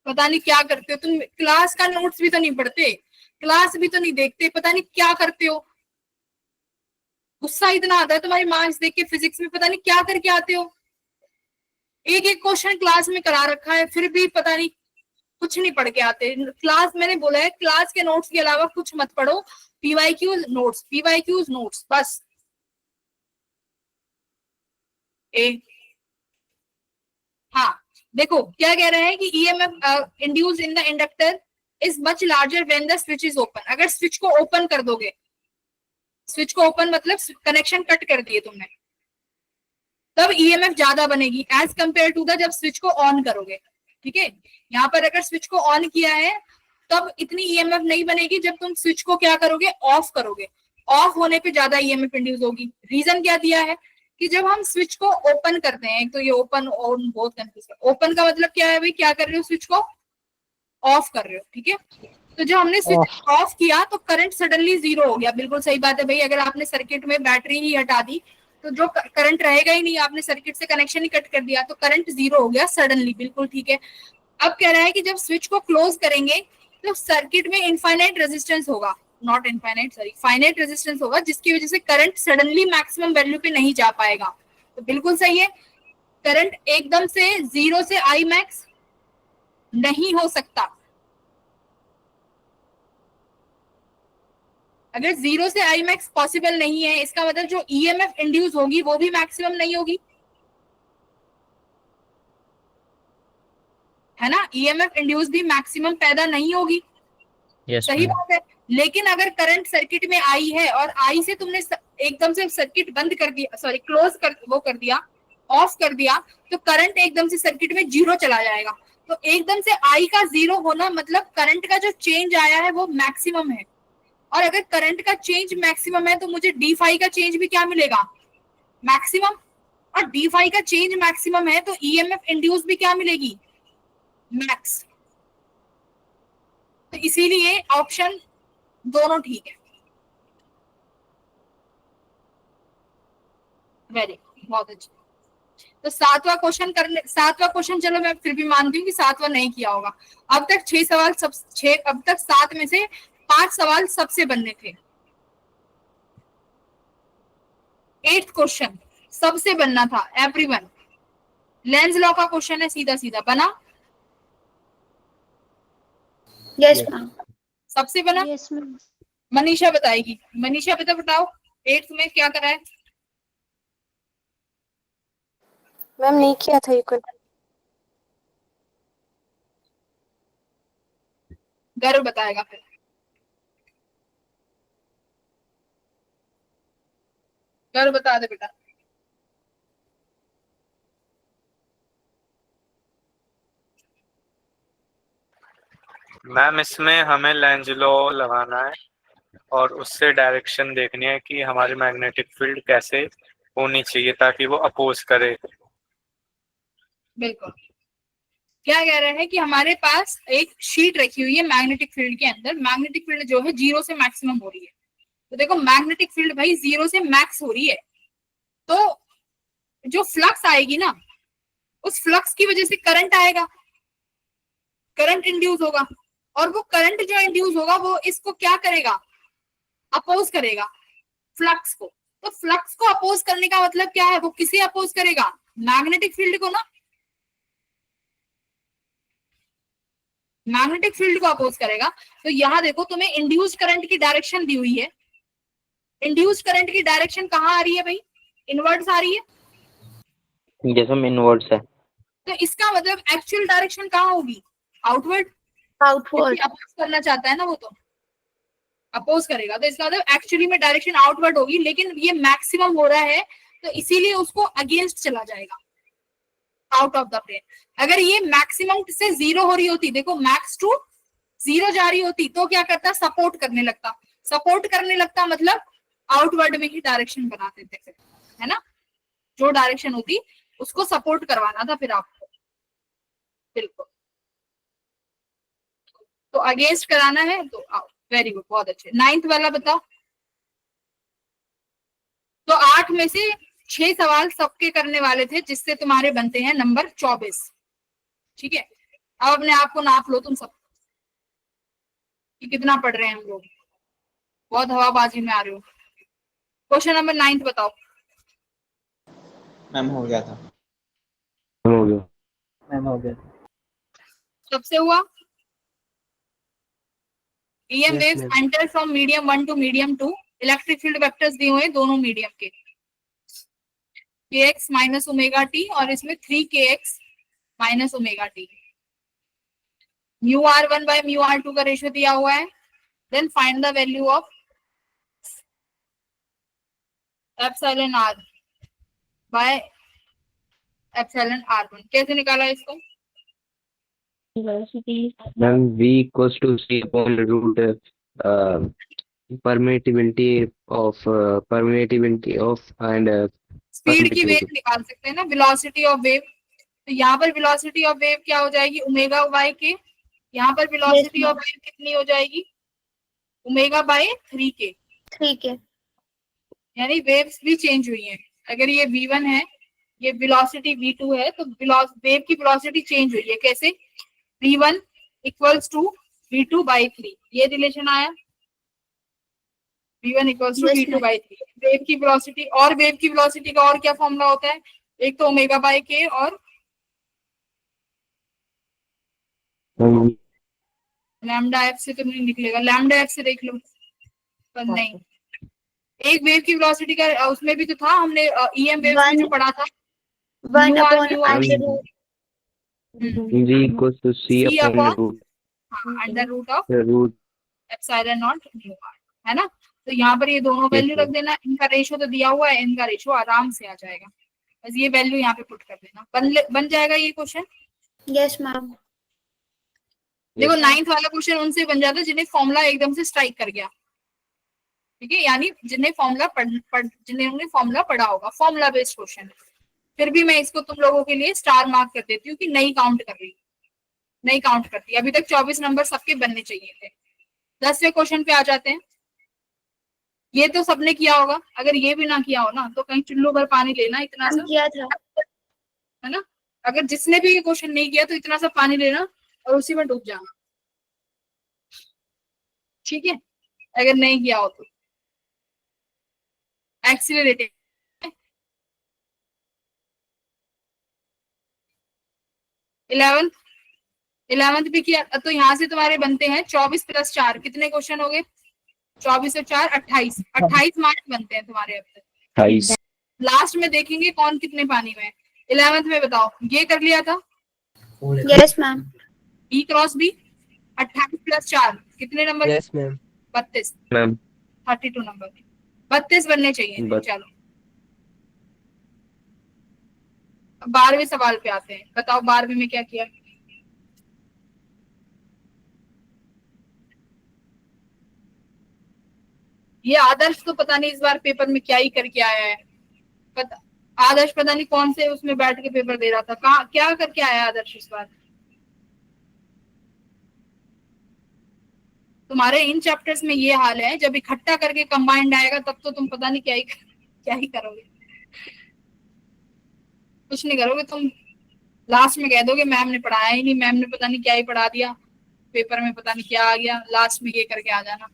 पता नहीं क्या करते हो तुम, क्लास का नोट्स भी तो नहीं पढ़ते, क्लास भी तो नहीं देखते, पता नहीं क्या करते हो। गुस्सा इतना आता है तुम्हारी मार्क्स देख के फिजिक्स में, पता नहीं क्या करके आते हो। एक एक क्वेश्चन क्लास में करा रखा है, फिर भी पता नहीं कुछ नहीं पढ़ के आते। क्लास मैंने बोला है क्लास के नोट्स के अलावा कुछ मत पढ़ो, पीवाईक्यूज नोट्स, पीवाईक्यूज नोट्स बस। हाँ देखो क्या कह रहे हैं कि EMF induce in the inductor is much larger when the switch is open. अगर स्विच को ओपन कर दोगे, स्विच को ओपन मतलब कनेक्शन कट कर दिए तुमने, तब ईएमएफ ज्यादा बनेगी एज कंपेयर टू द जब स्विच को ऑन करोगे। ठीक है, यहाँ पर अगर स्विच को ऑन किया है तब इतनी ईएमएफ नहीं बनेगी, जब तुम स्विच को क्या करोगे ऑफ करोगे, ऑफ होने पे ज्यादा ईएमएफ इंड्यूस होगी। रीजन क्या दिया है कि जब हम स्विच को ओपन करते हैं, एक तो ये ओपन ऑन बहुत कंफ्यूज है। ओपन का मतलब क्या है भाई, क्या कर रहे हो स्विच को ऑफ कर रहे हो। ठीक है, तो जब हमने स्विच ऑफ किया तो करंट सडनली 0 हो गया। बिल्कुल सही बात है भाई, अगर आपने सर्किट में बैटरी ही हटा दी तो जो करंट रहेगा ही नहीं, आपने सर्किट से कनेक्शन ही कट कर दिया तो करंट 0 हो गया सडनली। बिल्कुल ठीक है। अब कह रहा है कि जब स्विच को क्लोज करेंगे तो सर्किट में इनफाइनाइट रेजिस्टेंस होगा, not infinite sorry finite resistance होगा, जिसकी वजह से करंट सडनली मैक्सिमम वैल्यू पे नहीं जा पाएगा। तो बिल्कुल सही है, करंट एकदम से 0 से आई मैक्स नहीं हो सकता। अगर 0 से आई मैक्स पॉसिबल नहीं है, इसका मतलब जो ईएमएफ इंड्यूस होगी वो भी मैक्सिमम नहीं होगी, है ना। ईएमएफ इंड्यूस भी मैक्सिमम पैदा नहीं होगी। सही बात है। लेकिन अगर करंट सर्किट में आई है और आई से तुमने एकदम से सर्किट बंद कर दिया, सॉरी क्लोज कर वो कर दिया, ऑफ कर दिया, तो करंट एकदम से सर्किट में 0 चला जाएगा। तो एकदम से आई का 0 होना मतलब करंट का जो चेंज आया है वो मैक्सिमम है। और अगर करंट का चेंज मैक्सिमम है तो मुझे डी फाई का चेंज भी क्या मिलेगा, मैक्सिमम। और डी फाई का चेंज मैक्सिमम है तो ईएमएफ इंड्यूस भी क्या मिलेगी, मैक्स। तो इसीलिए ऑप्शन दोनों ठीक है। वेरी बहुत अच्छा। तो 7वां क्वेश्चन चलो मैं फिर भी मानती हूँ कि 7वां नहीं किया होगा। अब तक 6 सवाल अब तक 7 में से 5 सवाल सबसे बनने थे। 8th क्वेश्चन सबसे बनना था एवरीवन। लेंज लॉ का क्वेश्चन है, सीधा सीधा बना। Yes ma'am. सबसे बना। Yes ma'am. मनीषा बताएगी। मनीषा बताओ 8th में क्या करा है। मैम नहीं किया था ये क्वेश्चन। गर्व बताएगा फिर। गर्व बता दे बेटा। मैम इसमें हमें लेंज लॉ लगाना है और उससे डायरेक्शन देखनी है कि हमारी मैग्नेटिक फील्ड कैसे होनी चाहिए ताकि वो अपोज करे। बिल्कुल। क्या कह रहे हैं कि हमारे पास एक शीट रखी हुई है मैग्नेटिक फील्ड के अंदर, मैग्नेटिक फील्ड जो है 0 से मैक्सिमम हो रही है। तो देखो मैग्नेटिक फील्ड भाई 0 से मैक्स हो रही है, तो जो फ्लक्स आएगी ना, उस फ्लक्स की वजह से करंट आएगा, करंट इंड्यूस होगा, और वो करंट जो इंड्यूस होगा वो इसको क्या करेगा, अपोज करेगा फ्लक्स को। तो फ्लक्स को अपोज करने का मतलब क्या है, वो किसे अपोज करेगा, मैग्नेटिक फील्ड को ना, मैग्नेटिक फील्ड को अपोज करेगा। तो यहां देखो तुम्हें इंड्यूस करंट की डायरेक्शन दी हुई है, इंड्यूस करंट की डायरेक्शन कहाँ आ रही है भाई, इनवर्ट्स आ रही है। यस मैम, इनवर्ड्स है। तो इसका मतलब एक्चुअल डायरेक्शन कहाँ होगी, आउटवर्ड। आउटवर्ड। अपोज करना चाहता है ना वो, तो अपोज करेगा, तो इसका मतलब एक्चुअली में डायरेक्शन आउटवर्ड होगी, लेकिन ये मैक्सिमम हो रहा है तो इसीलिए उसको अगेंस्ट चला जाएगा, आउट ऑफ द प्लेन। अगर ये मैक्सिमम से 0 हो रही होती, देखो मैक्स टू 0 जा रही होती, तो क्या करता, सपोर्ट करने लगता, सपोर्ट करने लगता मतलब आउटवर्ड में ही डायरेक्शन बना देते फिर, है ना। जो डायरेक्शन होती उसको सपोर्ट करवाना था फिर आपको, बिल्कुल। तो अगेंस्ट कराना है तो वेरी गुड, बहुत अच्छे। 9th वाला बताओ। तो 8 में से 6 सवाल सबके करने वाले थे, जिससे तुम्हारे बनते हैं नंबर 24। ठीक है, अब अपने आप को नाप लो तुम सब कि कितना पढ़ रहे हैं हम लोग, बहुत हवाबाजी में आ रहे हो। क्वेश्चन नंबर 9 बताओ। मैम हो गया था। हो गया। मैम हो गया। सबसे हुआ EM Yes, waves ma'am. enter from medium 1 to medium 2, electric field vectors दिए हुए हैं दोनों मीडियम के, kx माइनस ओमेगा टी, और इसमें 3kx minus omega t. Mu r1 by mu r2 का रेशियो दिया हुआ है। Then find the value of epsilon r by epsilon r1। कैसे निकाला इसको, ma'am v equals to c upon root permittivity of and speed की वेव permittivity। निकाल सकते हैं ना, वेलोसिटी ऑफ वेव। तो यहाँ पर वेलोसिटी ऑफ वेव क्या हो जाएगी, ओमेगा बाय के। यहाँ पर वेलोसिटी ऑफ वेव कितनी हो जाएगी, ओमेगा बाय 3k। 3k। यानी वेव्स भी चेंज हुई हैं। अगर ये v1 है, ये वेलोसिटी v2 है, तो वेव की वेलोसिटी चेंज हुई है। कैसे, v1 equals to v2 by 3, ये रिलेशन आया, v1 equals to v2 by 3। Wave की वेलोसिटी, और वेव की वेलोसिटी का और क्या फॉर्मूला होता है, एक तो ओमेगा बाय k और लैम्डा एफ से तो नहीं निकलेगा, लैम्डा एफ से देख लो, पर नहीं। एक वेव की वेलोसिटी का उसमें भी तो था, हमने EM वेव में जो पढ़ा था, 1 mu upon r under root v equals to c C upon upon root under root of root epsilon naught mu r, है ना। तो यहाँ पर ये दोनों वैल्यू रख देना, इनका रेशो तो दिया हुआ है, इनका रेशो आराम से आ जाएगा, बस ये वैल्यू यहाँ पे पुट कर देना, बन जाएगा ये क्वेश्चन। Yes ma'am. देखो 9th वाला क्वेश्चन उनसे बन जाता है जिन्हें फॉर्मूला एकदम से स्ट्राइक कर गया, ठीक है, यानी जिन्हें फॉर्मूला पढ़ा होगा, फॉर्मूला बेस्ड क्वेश्चन। फिर भी मैं इसको तुम लोगों के लिए स्टार मार्क कर देती हूँ कि नहीं काउंट कर रही, नहीं काउंट करती। अभी तक 24 नंबर सबके बनने चाहिए थे। 10वें क्वेश्चन पे आ जाते हैं। ये तो सबने किया होगा, अगर ये भी ना किया हो ना तो कहीं चुल्लू भर पानी लेना, इतना सा, किया था। है ना। अगर जिसने भी ये क्वेश्चन नहीं किया तो इतना सा पानी लेना और उसी में डूब जाना, ठीक है, अगर नहीं किया हो तो। एक्सीलरेटिंग 11th भी किया, तो यहाँ से तुम्हारे बनते हैं 24 + 4, कितने क्वेश्चन हो गए, 24 और 4 28, 28 मार्क्स बनते हैं तुम्हारे अब तक। 28। लास्ट में देखेंगे कौन कितने पानी में है। 11th में बताओ, ये कर लिया था, yes ma'am. E cross B, 28 + 4 कितने number, yes ma'am. 32, ma'am 32 number, 32 बनने चाहिए थे। चलो 12वें सवाल पे आते हैं, बताओ 12वें में क्या किया। ये आदर्श तो पता नहीं इस बार पेपर में क्या ही करके आया है, आदर्श पता नहीं कौन से उसमें बैठ के पेपर दे रहा था, कहाँ क्या करके आया आदर्श इस बार। तुम्हारे इन चैप्टर्स में ये हाल है, जब इकट्ठा करके कंबाइंड आएगा तब तो तुम पता नहीं क्या ही करोगे। कुछ नहीं करोगे तुम, लास्ट में कह दोगे मैम ने पढ़ाया ही नहीं, मैम ने पता नहीं क्या ही पढ़ा दिया, पेपर में पता नहीं क्या आ गया, लास्ट में ये करके आ जाना।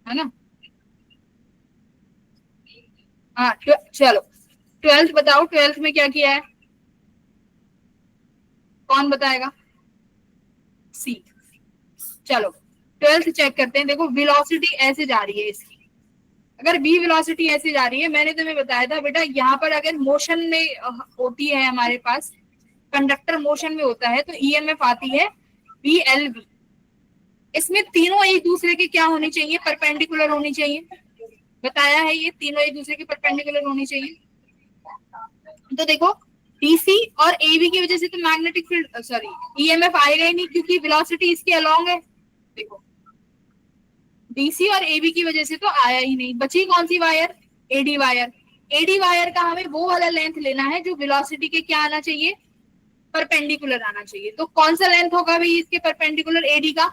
है ना? हाँ चलो 12th बताओ, 12th में क्या किया है, कौन बताएगा? सी। चलो 12th चेक करते हैं। देखो वेलोसिटी ऐसे जा रही है इसकी, अगर v वेलोसिटी ऐसे जा रही है, मैंने तुम्हें बताया था बेटा यहाँ पर अगर मोशन में होती है हमारे पास, कंडक्टर मोशन में होता है तो ईएमएफ आती है VLV। इसमें तीनों एक दूसरे के क्या होनी चाहिए? परपेंडिकुलर होनी चाहिए। बताया है ये तीनों एक दूसरे के परपेंडिकुलर होनी चाहिए। तो देखो डीसी और एबी की वजह से तो मैग्नेटिक फील्ड सॉरी ईएमएफ आएगा ही नहीं, क्योंकि वेलोसिटी इसके अलोंग है। देखो डीसी और एबी की वजह से तो आया ही नहीं। बची कौन सी wire? AD wire. AD wire का हमें वो वाला लेंथ लेना है जो वेलोसिटी के क्या आना चाहिए? परपेंडिकुलर आना चाहिए। तो कौन सा लेंथ होगा भाई इसके परपेंडिकुलर एडी का?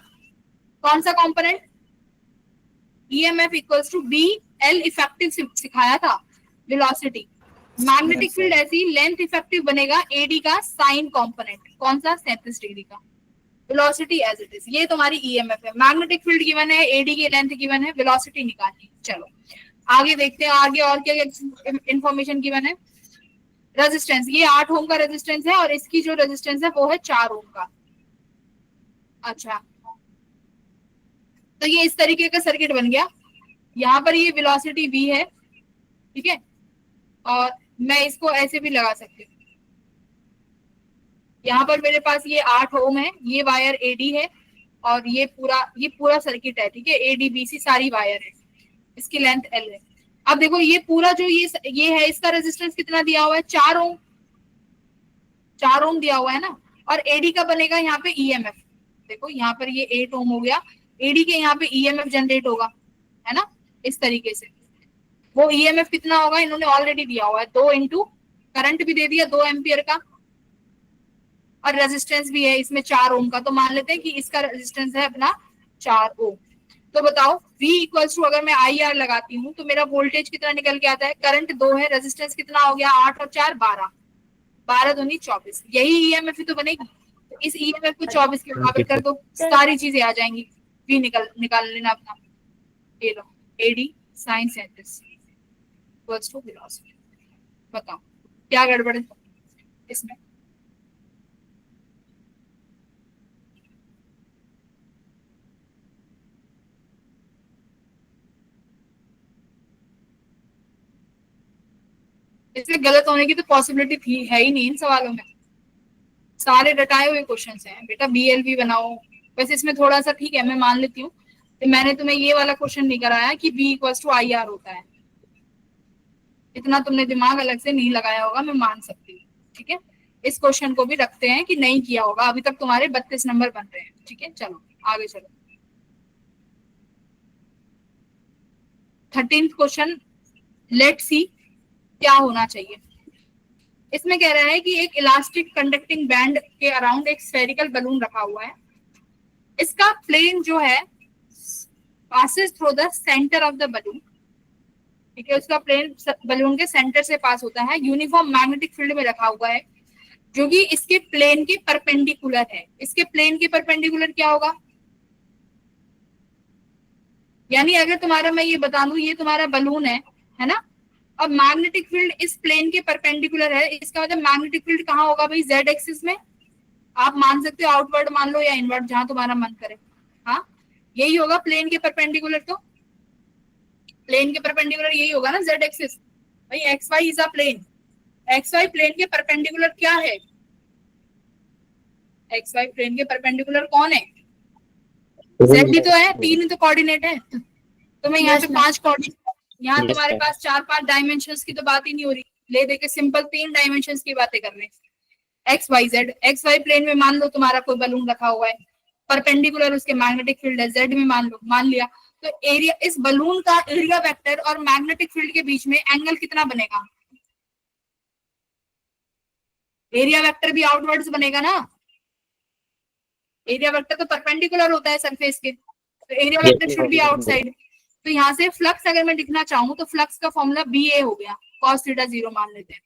कौन सा component? EMF equals to B L effective सिखाया था वेलोसिटी। मैग्नेटिक फील्ड ऐसी लेंथ इफेक्टिव बनेगा एडी का साइन कंपोनेंट। कौन सा? 37 डिग्री का। Velocity as it is. ये तुम्हारी ईएमएफ है। मैग्नेटिक फील्ड गिवन है, एडी की लेंथ गिवन है, वेलोसिटी निकालनी। चलो आगे देखते हैं, आगे और क्या इंफॉर्मेशन गिवन है। रेजिस्टेंस, ये 8 ओम का रेजिस्टेंस है और इसकी जो रेजिस्टेंस है वो है 4 ओम का। अच्छा तो ये इस तरीके का सर्किट बन गया। यहाँ पर ये वेलोसिटी v है, ठीक है, और मैं इसको ऐसे भी लगा सकती हूँ। यहाँ पर मेरे पास ये 8 ओम है, ये वायर एडी है और ये पूरा सर्किट है, ठीक है। एडीबीसी सारी वायर है, इसकी लेंथ एल है। अब देखो ये पूरा जो ये है, इसका रेजिस्टेंस कितना दिया हुआ है? 4 ओम। 4 ओम दिया हुआ है ना। और एडी का बनेगा यहाँ पे ईएमएफ। देखो यहाँ पर ये 8 ओम हो गया, एडी के यहाँ पे ईएमएफ जनरेट होगा, है ना, इस तरीके से। वो ईएमएफ कितना होगा इन्होंने ऑलरेडी दिया हुआ है, 2 इंटू करंट भी दे दिया 2 एम्पियर का, और रेजिस्टेंस भी है इसमें 4 ओम का। तो मान लेते हैं कि इसका रेजिस्टेंस है अपना 4 ओम। तो बताओ V इक्वल्स टू, अगर मैं IR लगाती हूँ तो मेरा वोल्टेज कितना निकल के आता है? करंट 2 है, रेजिस्टेंस कितना हो गया? 8 और 4 12, 12 दूनी 24। यही ईएमएफ तो बनेगी। तो इस ईएमएफ को 24 के बराबर कर दो, सारी चीजें आ जाएंगी। V निकाल लेना अपना। ये लो AD sine 37 equals to velocity. बताओ क्या गड़बड़ है इसमें? इसमें गलत होने की तो पॉसिबिलिटी थी है ही नहीं इन सवालों में। सारे रटाए हुए क्वेश्चंस हैं बेटा। बीएलवी बनाओ। वैसे इसमें थोड़ा सा ठीक है, मैं मान लेती हूँ कि मैंने तुम्हें ये वाला क्वेश्चन नहीं कराया कि V इक्वल्स टू IR होता है। इतना तुमने दिमाग अलग से नहीं लगाया होगा, मैं मान सकती हूँ, ठीक है। इस क्वेश्चन को भी रखते हैं कि नहीं किया होगा। अभी तक तुम्हारे 32 नंबर बन रहे हैं, ठीक है। चलो आगे चलो। 13th क्वेश्चन, लेट सी क्या होना चाहिए। इसमें कह रहा है कि एक इलास्टिक कंडक्टिंग बैंड के अराउंड एक स्फेरिकल बलून रखा हुआ है। इसका प्लेन जो है passes through the centre of the balloon, ठीक है। उसका प्लेन बलून के सेंटर से पास होता है। यूनिफॉर्म मैग्नेटिक फील्ड में रखा हुआ है जो कि इसके प्लेन के परपेंडिकुलर है। इसके प्लेन के परपेंडिकुलर क्या होगा? यानी अगर तुम्हारा मैं ये बता दूं, ये तुम्हारा बलून है ना, अब मैग्नेटिक फील्ड इस प्लेन के परपेंडिकुलर है, इसका मतलब मैग्नेटिक फील्ड कहाँ होगा भाई? जेड एक्सिस में। आप मान सकते हो आउटवर्ड मान लो या इनवर्ड, जहां तुम्हारा मन करे। हाँ यही होगा प्लेन के परपेंडिकुलर। तो प्लेन के परपेंडिकुलर यही होगा ना, जेड एक्सिस। भाई x y is a plane. X y plane के परपेंडिकुलर क्या है? एक्स वाई प्लेन के परपेंडिकुलर कौन है? जेड भी तो है, 3 तो कोऑर्डिनेट है। तो मैं यहाँ पे 5 कोऑर्डिनेट, यहाँ तुम्हारे पास 4-5 डायमेंशंस की तो बात ही नहीं हो रही। ले देके सिंपल 3 डायमेंशंस की बातें कर रहे हैं। X y z. X y plane में मान लो तुम्हारा कोई बलून रखा हुआ है, परपेंडिकुलर उसके मैग्नेटिक फील्ड है, जेड में मान लिया। तो एरिया, इस बलून का एरिया वेक्टर और मैग्नेटिक फील्ड के बीच में एंगल कितना बनेगा? एरिया वेक्टर भी आउटवर्ड्स बनेगा ना। एरिया वेक्टर तो परपेंडिकुलर होता है सरफेस के, तो area vector should be outside. तो यहाँ से फ्लक्स अगर मैं लिखना चाहूँ तो फ्लक्स का फॉर्मूला BA हो गया, cos थीटा 0 मान लेते हैं,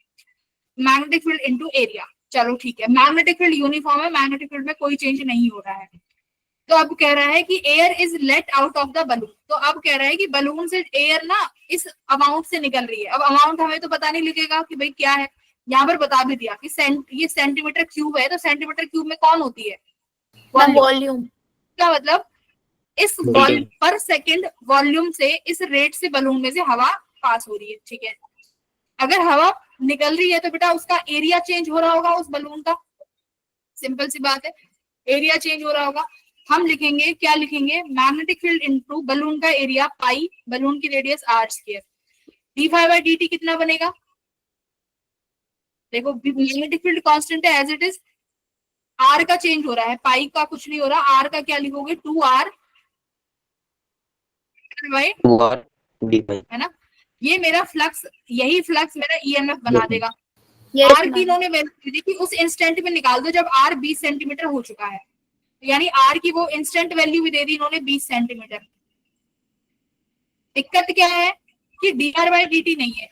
मैग्नेटिक फील्ड इनटू एरिया। चलो ठीक है, मैग्नेटिक फील्ड यूनिफॉर्म है, मैग्नेटिक फील्ड में कोई चेंज नहीं हो रहा है। तो अब कह रहा है कि air is let out of the balloon. तो अब कह रहा है कि बलून से एयर ना इस अमाउंट से निकल रही है। अब अमाउंट हमें तो पता नहीं लिखेगा कि भाई क्या है, यहाँ पर बता भी दिया कि ये सेंटीमीटर क्यूब है, तो सेंटीमीटर क्यूब में कौन होती है? वॉल्यूम। क्या मतलब? इस Volume. पर सेकंड वॉल्यूम से, इस रेट से बलून में से हवा पास हो रही है, ठीक है। अगर हवा निकल रही है तो बेटा उसका एरिया चेंज हो रहा होगा उस बलून का, सिंपल सी बात है, एरिया चेंज हो रहा होगा। हम लिखेंगे, क्या लिखेंगे? मैग्नेटिक फील्ड इनटू बलून का एरिया पाई, बलून की रेडियस r स्क्वायर, d∅dt कितना बनेगा? देखो मैग्नेटिक फील्ड कांस्टेंट है एज इट इज, r का चेंज हो रहा है, पाई का कुछ नहीं हो रहा। r का क्या लिखोगे? 2r bye 2r d by है ना। ये मेरा फ्लक्स, यही फ्लक्स मेरा ईएमएफ बना देगा। यस r की इन्होंने वैल्यू दी कि उस इंस्टेंट में निकाल दो जब r 20 सेंटीमीटर हो चुका है, यानी r की वो इंस्टेंट वैल्यू भी दे दी इन्होंने 20 सेंटीमीटर। दिक्कत क्या है कि dr/dt नहीं है,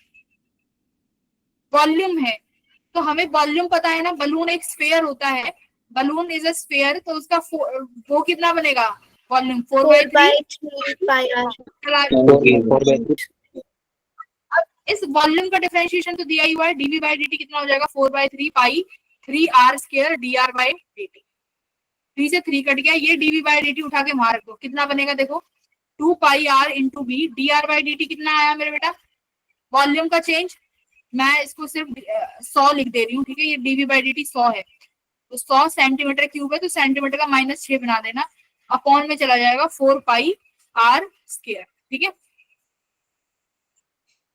वॉल्यूम है। तो हमें वॉल्यूम पता है ना, बलून एक स्फीयर होता है, बलून इज अ स्फीयर, तो उसका वो कितना बनेगा? Volume 4/3 pi are. 4/3 अब इस वॉल्यूम का डिफरेंशिएशन तो दिया ही हुआ है, dv/dt कितना हो जाएगा? 4/3 पाई 3r स्क्वायर dr/dt। 3 से 3 कट गया, ये dv/dt उठा के वहां रख दो, कितना बनेगा? देखो 2 पाई r इंटू बी, dr/dt कितना आया मेरे बेटा? वॉल्यूम का चेंज, मैं इसको सिर्फ 100 लिख दे रही हूँ, ठीक है। ये dv/dt 100 है, तो 100 सेंटीमीटर क्यूब है, तो सेंटीमीटर का -6 बना देना, अपॉन में चला जाएगा 4 पाई r स्क्वायर, ठीक है।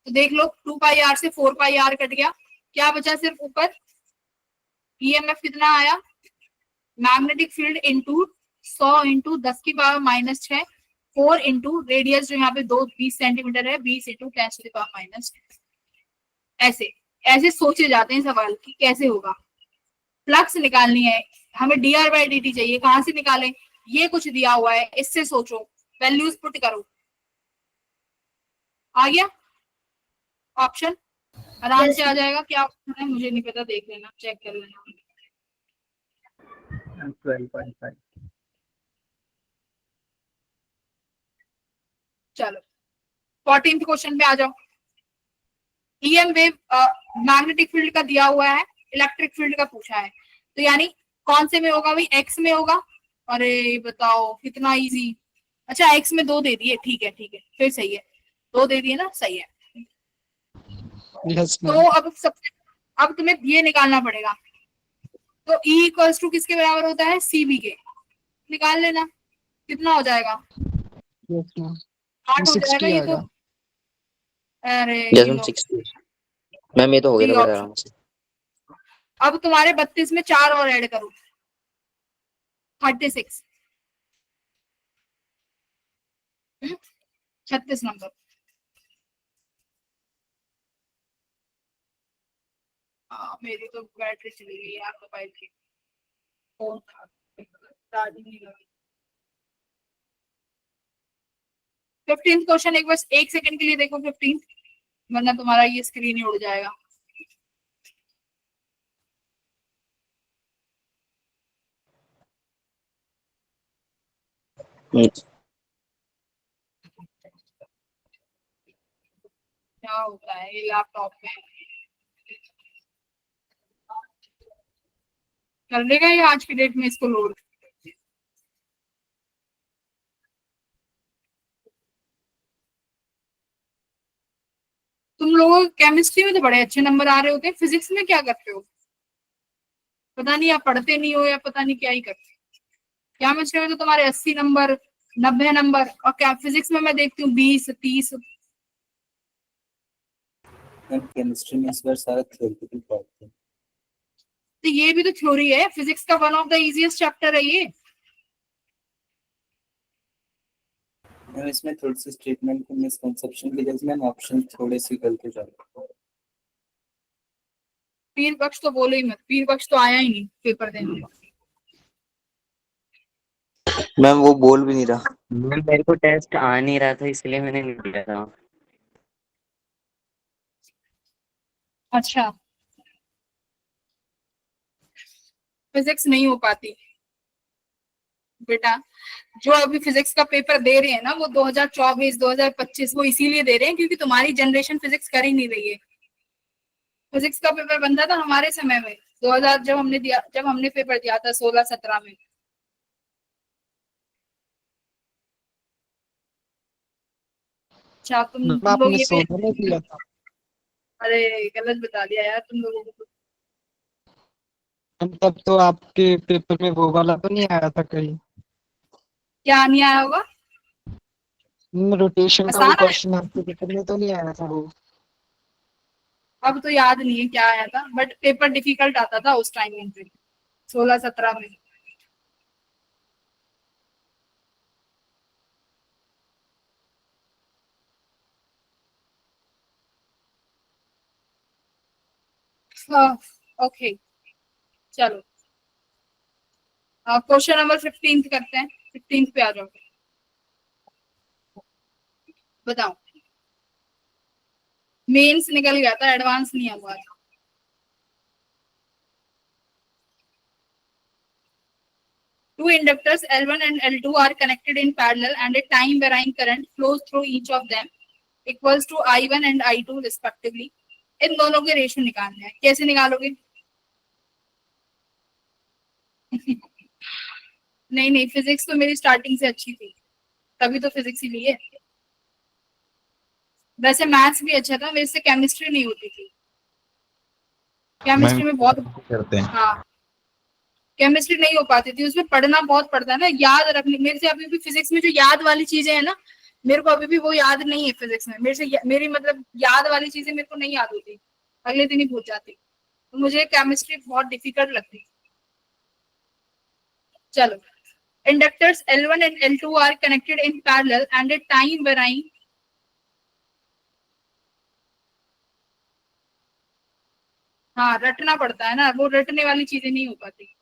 तो देख लो 2 पाई r से 4 पाई r कट गया, क्या बचा सिर्फ ऊपर? ईएमएफ कितना आया? मैग्नेटिक फील्ड इंटू 100 इंटू 10 की पावर -6, 4 इंटू रेडियस जो यहाँ पे 20 सेंटीमीटर है, 20 इंटू 10 की पावर -6। ऐसे ऐसे सोचे जाते हैं सवाल कि कैसे होगा। फ्लक्स निकालनी है हमें, dr/dt चाहिए, कहां से निकालें? ये कुछ दिया हुआ है, इससे सोचो, वैल्यूज पुट करो, आ गया ऑप्शन, आराम से आ जाएगा। क्या ऑप्शन है मुझे नहीं पता, देख लेना, चेक कर लेना। 12.5। चलो 14th क्वेश्चन पे आ जाओ। ईएम वेव मैग्नेटिक फील्ड का दिया हुआ है, इलेक्ट्रिक फील्ड का पूछा है, तो यानी कौन से में होगा भाई? एक्स में होगा। अरे बताओ कितना इजी। अच्छा एक्स में 2 दे दिए, ठीक है ठीक है, फिर सही है, 2 दे दिए ना, सही है। तो अब तुम्हें ये निकालना पड़ेगा, तो E इक्वल्स टू किसके बराबर होता है? CB के, निकाल लेना, कितना हो जाएगा? 8 हो जाएगा ये तो। अरे जैसे 60 मैम, ये तो हो गया था बड़ा आराम से। अब तुम्हारे 32 में 4 और ऐड करो, 36, 36 नंबर। मेरी तो बैटरी चली गई यार मोबाइल की, फोन था चार्जिंग नहीं लगी। 15th क्वेश्चन एक बस 1 सेकंड के लिए देखो 15, वरना तुम्हारा ये स्क्रीन ही उड़ जाएगा। क्या होता है ये लैपटॉप में, कर लेगा ये आज की डेट में इसको लोड? तुम लोगों को केमिस्ट्री में तो बड़े अच्छे नंबर आ रहे होते हैं, फिजिक्स में क्या करते हो पता नहीं, आप पढ़ते नहीं हो या पता नहीं क्या ही करते हो। केमिस्ट्री में तो तुम्हारे 80 नंबर 90 नंबर, और क्या फिजिक्स में मैं देखती हूँ 20 30। केमिस्ट्री में इस बार सारा थ्योरेटिकल पार्ट है, तो ये भी तो थ्योरी है, फिजिक्स का one of the easiest chapter है ये। मैम इसमें थोड़ी सी स्टेटमेंट की मिसकंसेप्शन की वजह से मैम ऑप्शन थोड़े से गलत हो जाते हैं। पीर पक्ष तो बोलो ही मत, पीर पक्ष तो आया ही नहीं पेपर देने। मैम वो बोल भी नहीं रहा। मैम मेरे को टेस्ट आ नहीं रहा था इसलिए मैंने नहीं दिया था। अच्छा, फिजिक्स नहीं हो पाती बेटा। जो अभी फिजिक्स का पेपर दे रहे हैं ना वो 2024 2025 वो इसीलिए दे रहे हैं क्योंकि तुम्हारी जनरेशन फिजिक्स कर ही नहीं रही है। फिजिक्स का पेपर बनता था हमारे समय में 2000 जब हमने पेपर दिया था 16-17 में। अच्छा तुम लोग आपने ये 16 में दिया था? अरे गलत बता दिया यार तुम लोगों को। तब तो आपके पेपर में वो वाला तो नहीं आया था कहीं? क्या नहीं आया होगा? रोटेशन का वो आसान है। क्वेश्चन आपके पेपर में तो नहीं आया था वो? अब तो याद नहीं है क्या आया था बट पेपर डिफिकल्ट आता था उस टाइम पे 16-17 में। ओके चलो क्वेश्चन नंबर 15 करते हैं। 15 पे आ जाओ, बताओ। मेंस निकल गया था, एडवांस नहीं हुआ था। Two inductors L1 and L2 are connected in parallel and a time varying current flows through each of them equals to I1 and I2 respectively. इन दोनों के रेशियो निकालने हैं, कैसे निकालोगे? नहीं नहीं, फिजिक्स तो मेरी स्टार्टिंग से अच्छी थी, तभी तो फिजिक्स ही ली है। वैसे मैथ्स भी अच्छा था, मेरे से केमिस्ट्री नहीं होती थी। केमिस्ट्री में बहुत करते हैं। हाँ, केमिस्ट्री नहीं हो पाती थी, उसमें पढ़ना बहुत पड़ता है ना, याद रखने। मेरे से अभी भी फिजिक्स में जो याद वाली चीजें है ना, मेरे को अभी भी वो याद नहीं है फिजिक्स में। मेरी मतलब याद वाली चीजें मेरे को नहीं याद होती, अगले दिन ही भूल जाती। तो मुझे केमिस्ट्री बहुत डिफिकल्ट लगती। चलो, inductors L1 and L2 are connected in parallel and a time varying. हाँ, रटना पड़ता है ना, वो रटने वाली चीजें नहीं हो पाती।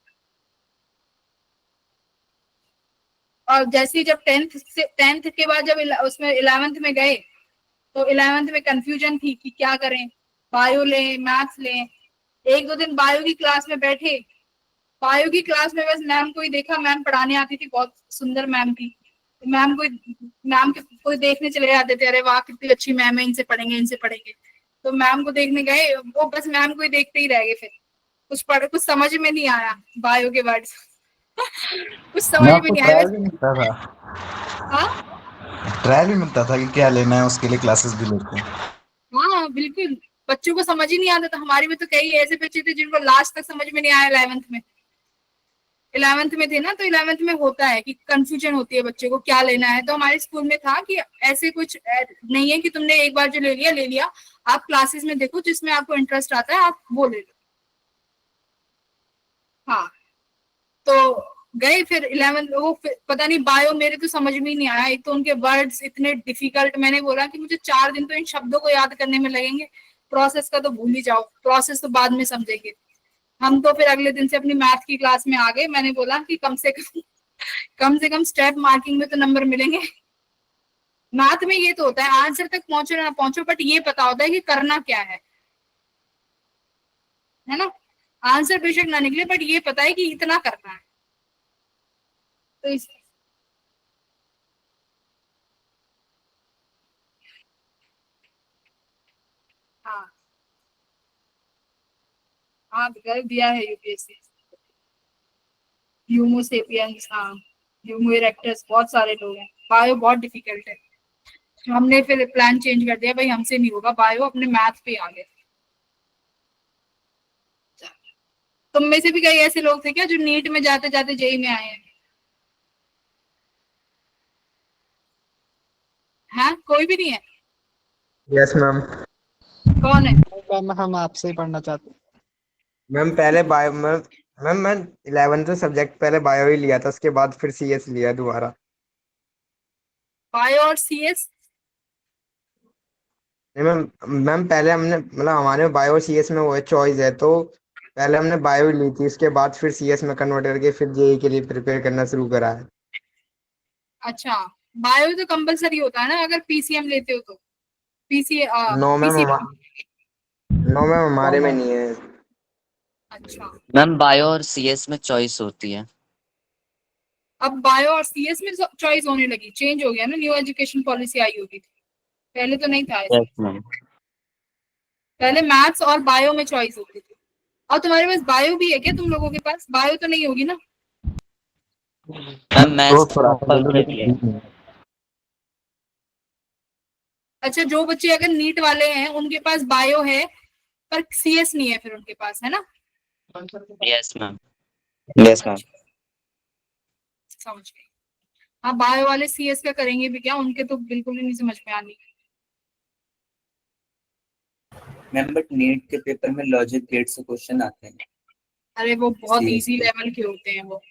और जैसे ही जब 10th के बाद जब उसमें 11th में गए तो 11th में कंफ्यूजन थी कि क्या करें, बायो लें मैथ्स लें। एक दो दिन बायो की क्लास में बैठे, बायो की क्लास में बस मैम को ही देखा। मैम पढ़ाने आती थी, बहुत सुंदर मैम थी। मैम को देखने चले जाते थे, अरे वाह कितनी अच्छी मैम है, इनसे पढ़ेंगे इनसे पढ़ेंगे। तो मैम को देखने गए, वो बस मैम को ही देखते ही रह गए। फिर कुछ समझ में नहीं आया बायो के वर्ड्स। कुछ समझ में नहीं आया। ट्रायल भी मिलता था। हाँ ट्रायल भी मिलता था कि क्या लेना है, उसके लिए क्लासेस भी लेते हैं। हाँ बिल्कुल, बच्चों को समझ ही नहीं आता था। हमारे में तो कई ऐसे बच्चे थे जिनको लास्ट तक समझ में नहीं आया। 11th में थे ना, तो 11th में होता है कि कंफ्यूजन होती है बच्चे को क्या लेना है। तो हमारे स्कूल में था कि ऐसे कुछ नहीं है कि तुमने एक बार जो ले लिया। आप क्लासेस में देखो, जिसमें आपको इंटरेस्ट आता है आप वो ले लो। हाँ, तो गए फिर 11th। वो पता नहीं बायो मेरे तो समझ में ही नहीं आया। एक तो उनके वर्ड्स इतने डिफिकल्ट। मैंने बोला कि मुझे 4 दिन तो इन शब्दों को याद करने में लगेंगे, प्रोसेस का तो भूल ही जाओ, प्रोसेस तो बाद में समझेंगे। हम तो फिर अगले दिन से अपनी मैथ की क्लास में आ गए। मैंने बोला कि कम से कम स्टेप मार्किंग में तो नंबर मिलेंगे। मैथ में ये तो होता है आंसर तक पहुंचो ना पहुंचो, बट ये पता होता है कि करना क्या है ना। आंसर बेशक ना निकले, बट ये पता है कि इतना करना है। तो इस हाँ हाँ दिया है यूपीएससी। ह्यूमो सेपियंस, हाँ ह्यूमो इरेक्टस, बहुत सारे लोग हैं। बायो बहुत डिफिकल्ट है। हमने फिर प्लान चेंज कर दिया, भाई हमसे नहीं होगा बायो, अपने मैथ पे आ गए। तुम में से भी कई ऐसे लोग थे क्या जो नीट में जाते जाते जेई में आए हैं? हाँ, कोई भी नहीं है? Yes ma'am. कौन है? मैम हम आपसे ही पढ़ना चाहते हैं। मैम पहले बायो मैम मैं 11th सब्जेक्ट पहले बायो ही लिया था, उसके बाद फिर सीएस लिया दोबारा। बायो और सीएस? नहीं मैम पहले हमने मतलब हमारे बायो और सीएस में वो है चॉइस है, तो पहले हमने बायो ली थी, उसके बाद फिर सीएस में कन्वर्ट करके फिर जेई के लिए प्रिपेयर करना शुरू करा है। अच्छा, बायो तो कंपलसरी होता है ना अगर पीसीएम लेते हो तो। No ma'am PCM. No ma'am हमारे में नहीं है। अच्छा, मैम बायो और सीएस में चॉइस होती है। अब बायो और सीएस में चॉइस होने लगी, चेंज हो गया ना, न्यू एजुकेशन पॉलिसी आई होगी, पहले तो नहीं था ऐसा। Yes ma'am. पहले मैथ्स और बायो में चॉइस होती थी। और तुम्हारे पास बायो भी है क्या? तुम लोगों के पास बायो तो नहीं होगी ना? मैम मैथ्स तो थोड़ा सा ले लो, कंपलसरी है। लेकिन अच्छा, जो बच्चे अगर नीट वाले हैं उनके पास बायो है पर सीएस नहीं है फिर उनके पास, है ना? Yes ma'am. Yes ma'am. अच्छा, समझ गई। हाँ, बायो वाले सीएस का करेंगे भी क्या? उनके तो बिल्कुल ही नहीं समझ में आनी। मैम बट नीट के पेपर में लॉजिक गेट से क्वेश्चन आते हैं। अरे वो बहुत CS इजी के। लेवल के होते हैं वो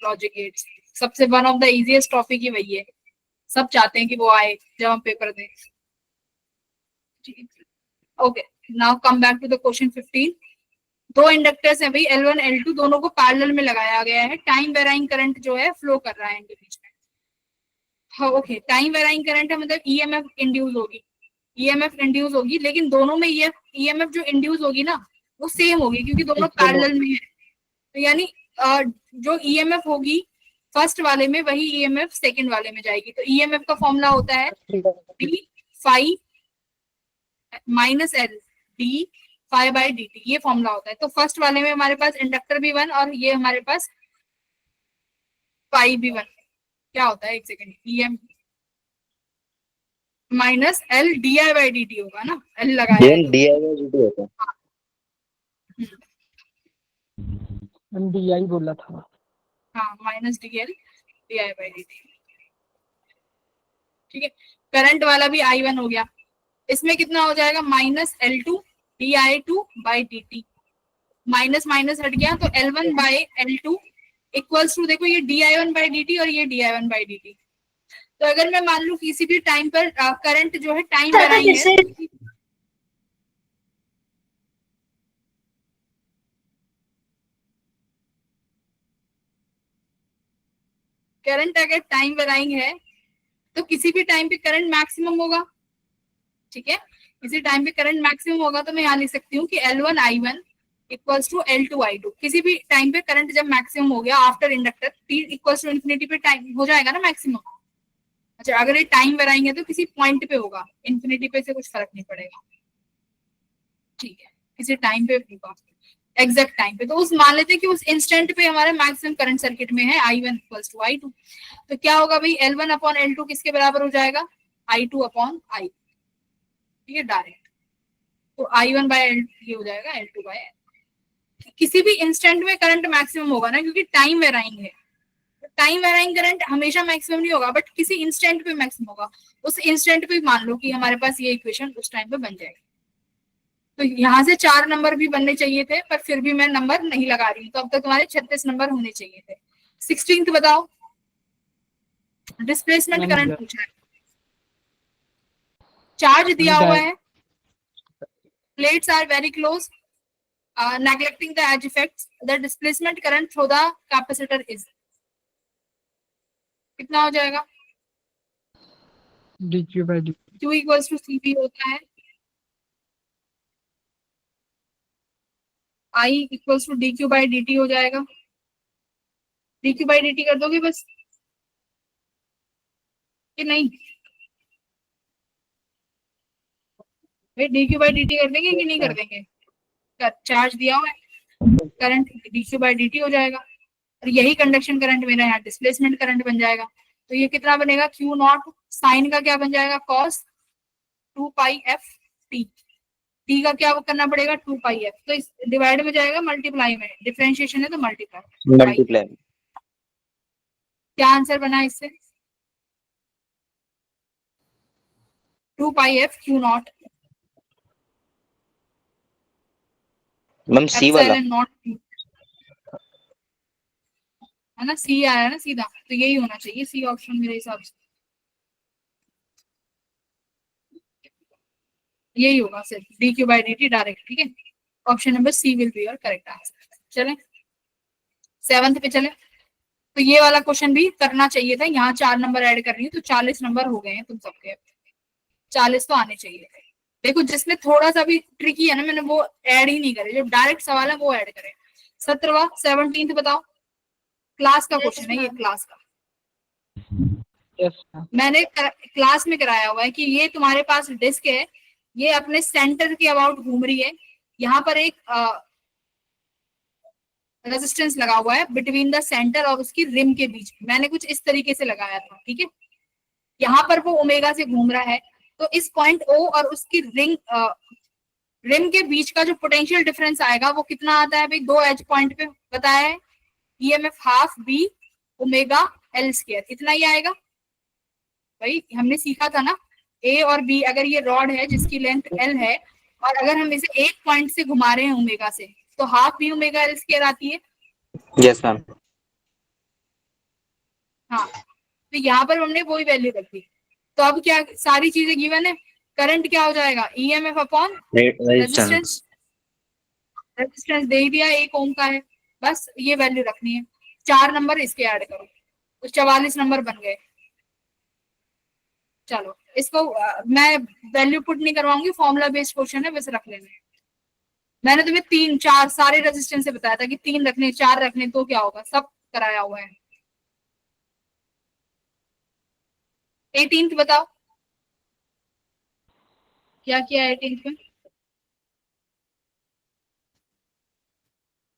लॉजिक गेट्स। सबसे one of the easiest topic ही वही है, सब चाहते हैं कि वो आए जब हम पेपर दें। Okay, now come back to the question 15। दो इंडक्टर्स हैं भाई, L1 L2, दोनों को पैरेलल में लगाया गया है। टाइम वेराइंग करंट जो है फ्लो कर रहा है इनके बीच में। हाँ ओके, टाइम वेराइंग करंट है मतलब ईएमएफ इंड्यूस होगी, ईएमएफ इंड्यूस होगी, लेकिन दोनों में ईएमएफ जो इंड्यूस होगी ना वो सेम होगी क्योंकि दोनों पैरेलल में है। तो यानी जो ईएमएफ होगी फर्स्ट वाले में वही ईएमएफ सेकंड वाले में जाएगी। तो ईएमएफ का फॉर्मूला होता है d phi minus L d phi by D t, ये फॉर्मूला होता है। तो फर्स्ट वाले में हमारे पास इंडक्टर भी वन और ये हमारे पास फाई भी वन। क्या होता है, एक second, EM minus L D I by D T होगा ना, एल लगाया है तो। DI/dt होता है। DI बोला था। हाँ, minus D L D I by D T. ठीक है, करंट वाला भी I1 हो गया। इसमें कितना हो जाएगा, minus L2 DI2 by D T. Minus minus हट गया तो L1 by L2 equals to, देखो ये DI1 बाई डी टी और ये DI1 बाई डी टी। तो अगर मैं मान लू किसी भी टाइम पर करंट जो है टाइम वेराइंग है, करंट अगर टाइम वेराइंग है तो किसी भी टाइम पे करंट मैक्सिमम होगा। ठीक है, किसी टाइम पे करंट मैक्सिमम होगा तो मैं यहाँ लिख सकती हूँ कि L1 I1 equals to L2 I2। किसी भी टाइम पे करंट जब मैक्सिमम हो गया after inductor t equals to infinity पे टाइम हो जाएगा ना मैक्सिमम। अच्छा, अगर ये टाइम वेराइंग है तो किसी पॉइंट पे होगा, इन्फिनिटी पे से कुछ फर्क नहीं पड़ेगा। ठीक है, किसी टाइम पे होगा, एग्जैक्ट टाइम पे। तो उस मान लेते हैं कि उस इंस्टेंट पे हमारा मैक्सिमम करंट सर्किट में है I1 इक्वल्स टू I2। तो क्या होगा भाई, L1 अपॉन L2 किसके बराबर हो जाएगा, I2 अपॉन I। ठीक है, डायरेक्ट। तो I1 बाय L ये हो जाएगा L2 बाय L। किसी भी इंस्टेंट में करंट मैक्सिमम होगा ना, क्योंकि टाइम वेराइंग है। टाइम वेराइंग करंट हमेशा मैक्सिमम नहीं होगा, बट किसी इंस्टेंट पे मैक्सिमम होगा। उस इंस्टेंट पे मान लो कि हमारे पास ये इक्वेशन उस टाइम पे बन जाएगी। तो यहाँ से 4 नंबर भी बनने चाहिए थे, पर फिर भी मैं नंबर नहीं लगा रही हूँ। तो अब तक तुम्हारे 36 नंबर होने चाहिए थे। 16th बताओ, डिस्प्लेसमेंट करंट पूछा है, चार्ज दिया हुआ है, plates are very close, neglecting the edge effects, the displacement current through the capacitor is, कितना हो जाएगा, dq by dt। Q equals to CB होता है, I equals to DQ by dt हो जाएगा। DQ बाई dt कर दोगे बस कि नहीं? भाई DQ बाई dt कर देंगे कि नहीं कर देंगे? चार्ज दिया हुआ है, करंट DQ बाई dt हो जाएगा और यही कंडक्शन करंट मेरा यहाँ डिस्प्लेसमेंट करंट बन जाएगा। तो ये कितना बनेगा, Q नॉट साइन का क्या बन जाएगा, cos 2 पाई f t। t का क्या करना पड़ेगा, 2 पाई f। तो इस डिवाइड में जाएगा मल्टीप्लाई में, डिफरेंशिएशन है तो मल्टीप्लाई। क्या आंसर बना इससे, 2 पाई f Q नॉट मैम सी वाला एप्सिलॉन नॉट Q, है ना, सी आया ना सीधा, तो यही होना चाहिए सी ऑप्शन मेरे हिसाब से, यही होगा सिर्फ DQ बाई dt डायरेक्ट। ठीक है, option number C will be your correct answer. चलें 7th पे चले। तो ये वाला क्वेश्चन भी करना चाहिए था। यहाँ 4 नंबर ऐड कर रही हूँ तो 40 नंबर हो गए हैं तुम सबके। 40 तो आने चाहिए थे। देखो जिसमें थोड़ा सा भी ट्रिकी है ना, मैंने वो ऐड ही नहीं करे, जो डायरेक्ट सवाल है वो ऐड करे। 17वां 17th बताओ, क्लास का क्वेश्चन है ये, क्लास का। यस मैंने क्लास में कराया हुआ है कि ये तुम्हारे पास डिस्क है, ये अपने सेंटर के अबाउट घूम रही है, यहाँ पर एक रेजिस्टेंस लगा हुआ है बिटवीन द सेंटर और उसकी रिम के बीच में। मैंने कुछ इस तरीके से लगाया था, ठीक है। यहाँ पर वो ओमेगा से घूम रहा है, तो इस पॉइंट ओ और उसकी रिम के बीच का जो पोटेंशियल डिफरेंस आएगा वो कितना आता है भाई, 2 एज पॉइंट पे बताया है, EMF half B omega L square, इतना ही आएगा। भाई हमने सीखा था ना, ए और बी अगर ये रॉड है जिसकी लेंथ एल है और अगर हम इसे एक पॉइंट से घुमा रहे हैं ओमेगा से, तो half B omega L square आती है। Yes ma'am. हाँ, तो यहाँ पर हमने वही वैल्यू रख दी। तो अब क्या सारी चीजें गिवन है, करंट क्या हो जाएगा, ईएमएफ अपॉन रेजिस्टेंस। रेजिस्टेंस दे ही दिया 1 ओम का है, बस ये वैल्यू रखनी है। 4 नंबर इसके ऐड करो तो 44 नंबर बन गए। चलो इसको मैं वैल्यू पुट नहीं करवाऊंगी, फॉर्मूला बेस्ड क्वेश्चन है, बस रख लेना। मैंने तुम्हें 3 4 सारे रेजिस्टेंस से बताया था कि 3 रखने 4 रखने तो क्या होगा, सब कराया हुआ है। 18th बताओ क्या किया है 18th में,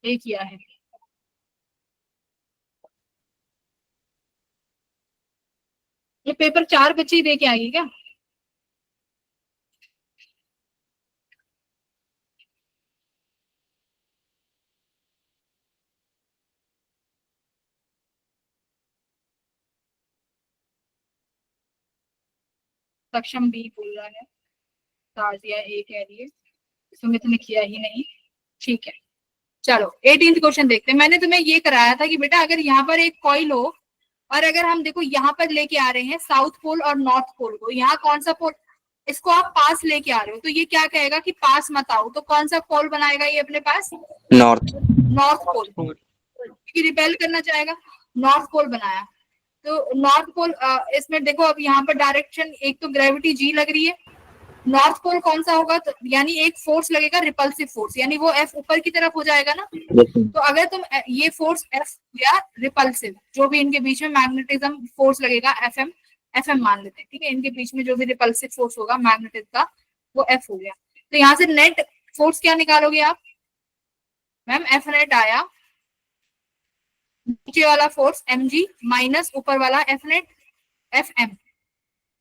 ये किया है। ये पेपर 4 बच्चे ही दे के आएगी क्या? सक्षम बी बोल रहा है, ताजिया ए कह रही है, सुमित ने किया ही नहीं, ठीक है। चलो 18th क्वेश्चन देखते हैं। मैंने तुम्हें ये कराया था कि बेटा अगर यहाँ पर एक कॉइल हो और अगर हम देखो यहाँ पर लेके आ रहे हैं साउथ पोल और नॉर्थ पोल को, यहाँ कौन सा पोल, इसको आप पास लेके आ रहे हो, तो ये क्या कहेगा कि पास मत आओ, तो कौन सा पोल बनाएगा ये अपने पास, नॉर्थ पोल, क्योंकि रिपेल करना चाहेगा, नॉर्थ पोल बनाया। तो नॉर्थ पोल इसमें देखो अब यहाँ पर डायरेक्शन, एक तो ग्रेविटी जी लग रही है, नॉर्थ पोल कौन सा होगा, तो यानी एक फोर्स लगेगा रिपल्सिव फोर्स, यानी वो एफ ऊपर की तरफ हो जाएगा ना। तो अगर तुम ये फोर्स एफ या रिपल्सिव, जो भी इनके बीच में मैग्नेटिज्म फोर्स लगेगा, एफएम मान लेते हैं, ठीक है, इनके बीच में जो भी रिपल्सिव फोर्स होगा मैग्नेटिक का वो एफ हो गया। तो यहाँ से नेट फोर्स क्या निकालोगे आप मैम, एफ नेट आया, नीचे वाला फोर्स mg माइनस ऊपर वाला एफ नेट fm,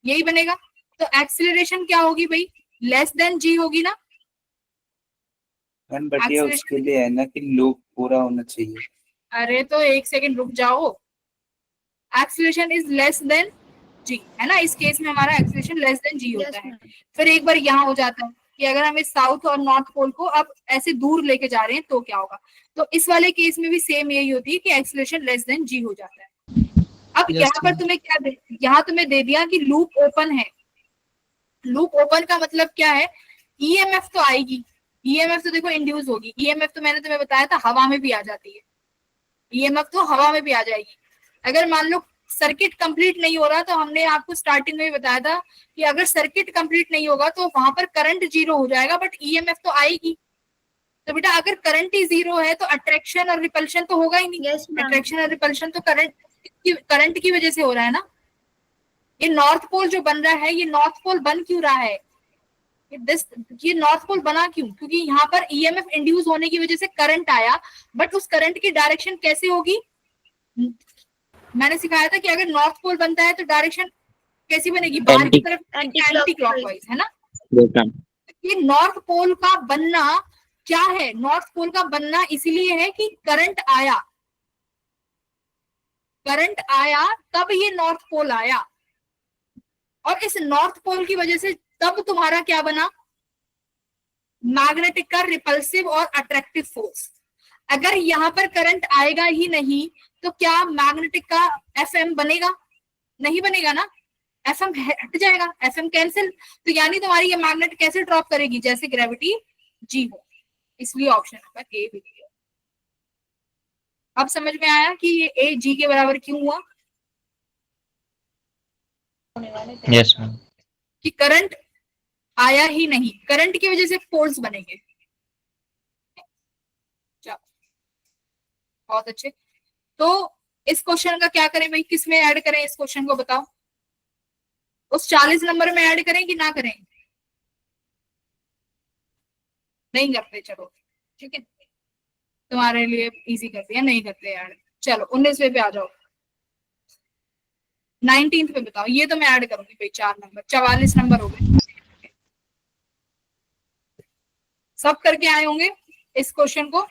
यही बनेगा। तो एक्सीलरेशन क्या होगी भाई, लेस देन g होगी ना। मैम बट ये उसके लिए है ना कि लूप पूरा होना चाहिए। अरे तो 1 सेकंड रुक जाओ, acceleration is less than g है ना, इस केस में हमारा एक्सीलरेशन लेस देन g होता है। फिर एक बार यहाँ हो जाता है कि अगर हम इस साउथ और नॉर्थ पोल को अब ऐसे दूर लेके जा रहे हैं तो क्या होगा, तो इस वाले केस में भी सेम यही होती है कि एक्सीलरेशन लेस देन g हो जाता है। अब यहाँ पर तुम्हें क्या यहाँ तुम्हें दे दिया कि लूप ओपन है। लूप ओपन का मतलब क्या है, ईएमएफ तो आएगी, ईएमएफ तो देखो इंड्यूस होगी, ईएमएफ तो मैंने तुम्हें बताया था हवा में भी आ जाती है, ईएमएफ तो हवा में भी आ जाएगी। अगर मान लो सर्किट कंप्लीट नहीं हो रहा, तो हमने आपको स्टार्टिंग में भी बताया था कि अगर सर्किट कंप्लीट नहीं होगा तो वहां पर करंट 0 हो जाएगा, बट ईएमएफ तो आएगी। तो बेटा अगर करंट ही 0 है तो अट्रैक्शन और रिपल्शन तो होगा ही नहीं। अट्रैक्शन और रिपल्शन तो करंट की वजह से हो रहा है ना। ये नॉर्थ पोल जो बन रहा है, ये नॉर्थ पोल बन क्यों रहा है, ये नॉर्थ पोल बना क्यों, क्योंकि यहाँ पर ईएमएफ इंड्यूस होने की वजह से करंट आया, बट उस करंट की डायरेक्शन कैसे होगी, मैंने सिखाया था कि अगर नॉर्थ पोल बनता है तो डायरेक्शन कैसी बनेगी, बाहर की तरफ, एंटी क्लॉकवाइज, है ना। ये नॉर्थ पोल का बनना क्या है, नॉर्थ पोल का बनना इसीलिए है कि करंट आया तब ये नॉर्थ पोल आया, और इस नॉर्थ पोल की वजह से तब तुम्हारा क्या बना, मैग्नेटिक का रिपल्सिव और अट्रैक्टिव फोर्स। अगर यहाँ पर करंट आएगा ही नहीं तो क्या मैग्नेटिक का एफएम बनेगा, नहीं बनेगा ना, एफएम हट जाएगा, एफएम कैंसिल। तो यानी तुम्हारी ये मैग्नेट कैसे ड्रॉप करेगी, जैसे ग्रेविटी जी हो, इसलिए ऑप्शन नंबर ए भी दिया। अब समझ में आया कि ये ए जी के बराबर क्यों हुआ? Yes ma'am. कि करंट आया ही नहीं, करंट की वजह से फोर्स बनेंगे। चलो, बहुत अच्छे। तो इस क्वेश्चन का क्या करें भाई, किस में ऐड करें इस क्वेश्चन को, बताओ? उस 40 नंबर में ऐड करें कि ना करें? नहीं करते, चलो ठीक है, तुम्हारे लिए इजी कर दिया, नहीं करते ऐड। चलो 19वें पे आ जाओ, 19th पे बताओ। ये तो मैं ऐड करूंगी भाई, 4 नंबर, 44 नंबर हो गए। सब करके आए होंगे इस क्वेश्चन को?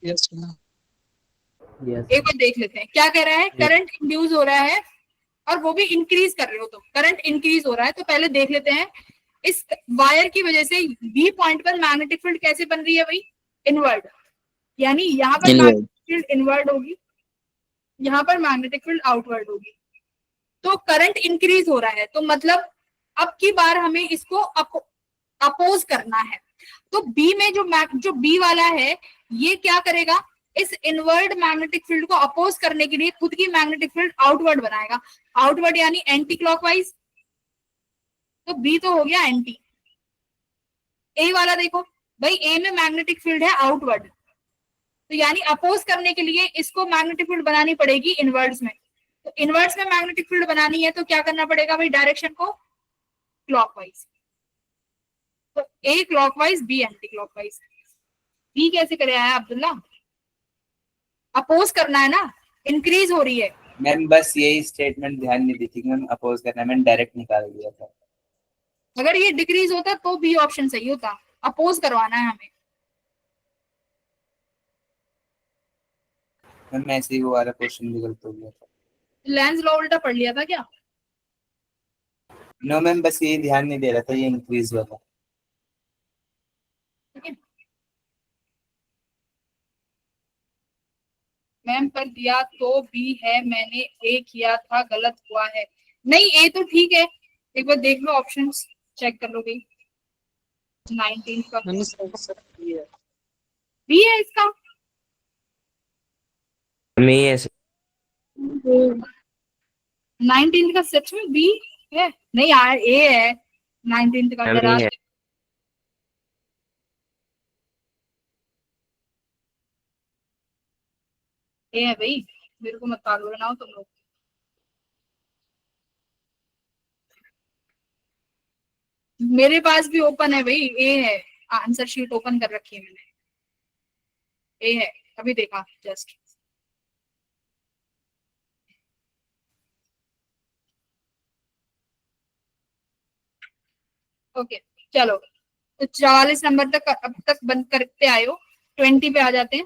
Yes ma'am. एक बार देख लेते हैं क्या कह रहा है। करंट इंड्यूस हो रहा है और वो भी इंक्रीज कर रहे हो, तो करंट इंक्रीज हो रहा है। तो पहले देख लेते हैं इस वायर की वजह से बी पॉइंट पर मैग्नेटिक फील्ड कैसे बन रही है भाई? इनवर्ड, यानी यहाँ पर Inward. मैग्नेटिक फील्ड इनवर्ड होगी, यहाँ पर मैग्नेटिक फील्ड आउटवर्ड होगी। तो करंट इंक्रीज हो रहा है, तो मतलब अब की बार हमें इसको अपोज करना है। तो बी में जो बी वाला है ये क्या करेगा, इस इनवर्ड मैग्नेटिक फील्ड को अपोज करने के लिए खुद की मैग्नेटिक फील्ड आउटवर्ड बनाएगा। आउटवर्ड यानी एंटी क्लॉकवाइज, तो बी तो हो गया एंटी। ए वाला देखो भाई, ए में मैग्नेटिक फील्ड है आउटवर्ड, तो यानी अपोज करने के लिए इसको मैग्नेटिक फील्ड बनानी पड़ेगी इनवर्ड्स में। तो इनवर्ड्स में मैग्नेटिक फील्ड बनानी है तो क्या करना पड़ेगा भाई, डायरेक्शन को क्लॉकवाइज। तो A clockwise, B anti clockwise. B कैसे करे आया अब्दुल्ला? अपोज करना है ना, इंक्रीज हो रही है। मैम बस यही स्टेटमेंट ध्यान नहीं दी थी मैम, अपोज करना है, मैंने डायरेक्ट निकाल दिया था। अगर ये डिक्रीज होता तो बी ऑप्शन सही होता, अपोज करवाना है हमें। मैम ऐसे ही वो वाला क्वेश्चन भी गलत हो गया था। लेंस लॉ उल्टा पढ़ लिया था क्या? नो मैम, बस यही ध्यान नहीं दे रहा था, ये इंक्रीज हुआ था। ठीक है, मैम पर दिया तो बी है, मैंने ए किया था, गलत हुआ है। नहीं, ए तो ठीक है, एक बार देख लो ऑप्शंस, चेक कर लो भाई। 19 का बी है इसका। मैं ऐसे 19 का सच में बी है? नहीं यार, ए है 19 का। हमें डरा है। ए है भाई, मेरे को मत पागल बनाओ तुम लोग। मेरे पास भी ओपन है भाई, ए है, आंसर शीट ओपन कर रखी है मैंने, ए है, अभी देखा जस्ट। ओके चलो, तो 44 नंबर तक अब तक बंद करते आए हो, 20 पे आ जाते हैं।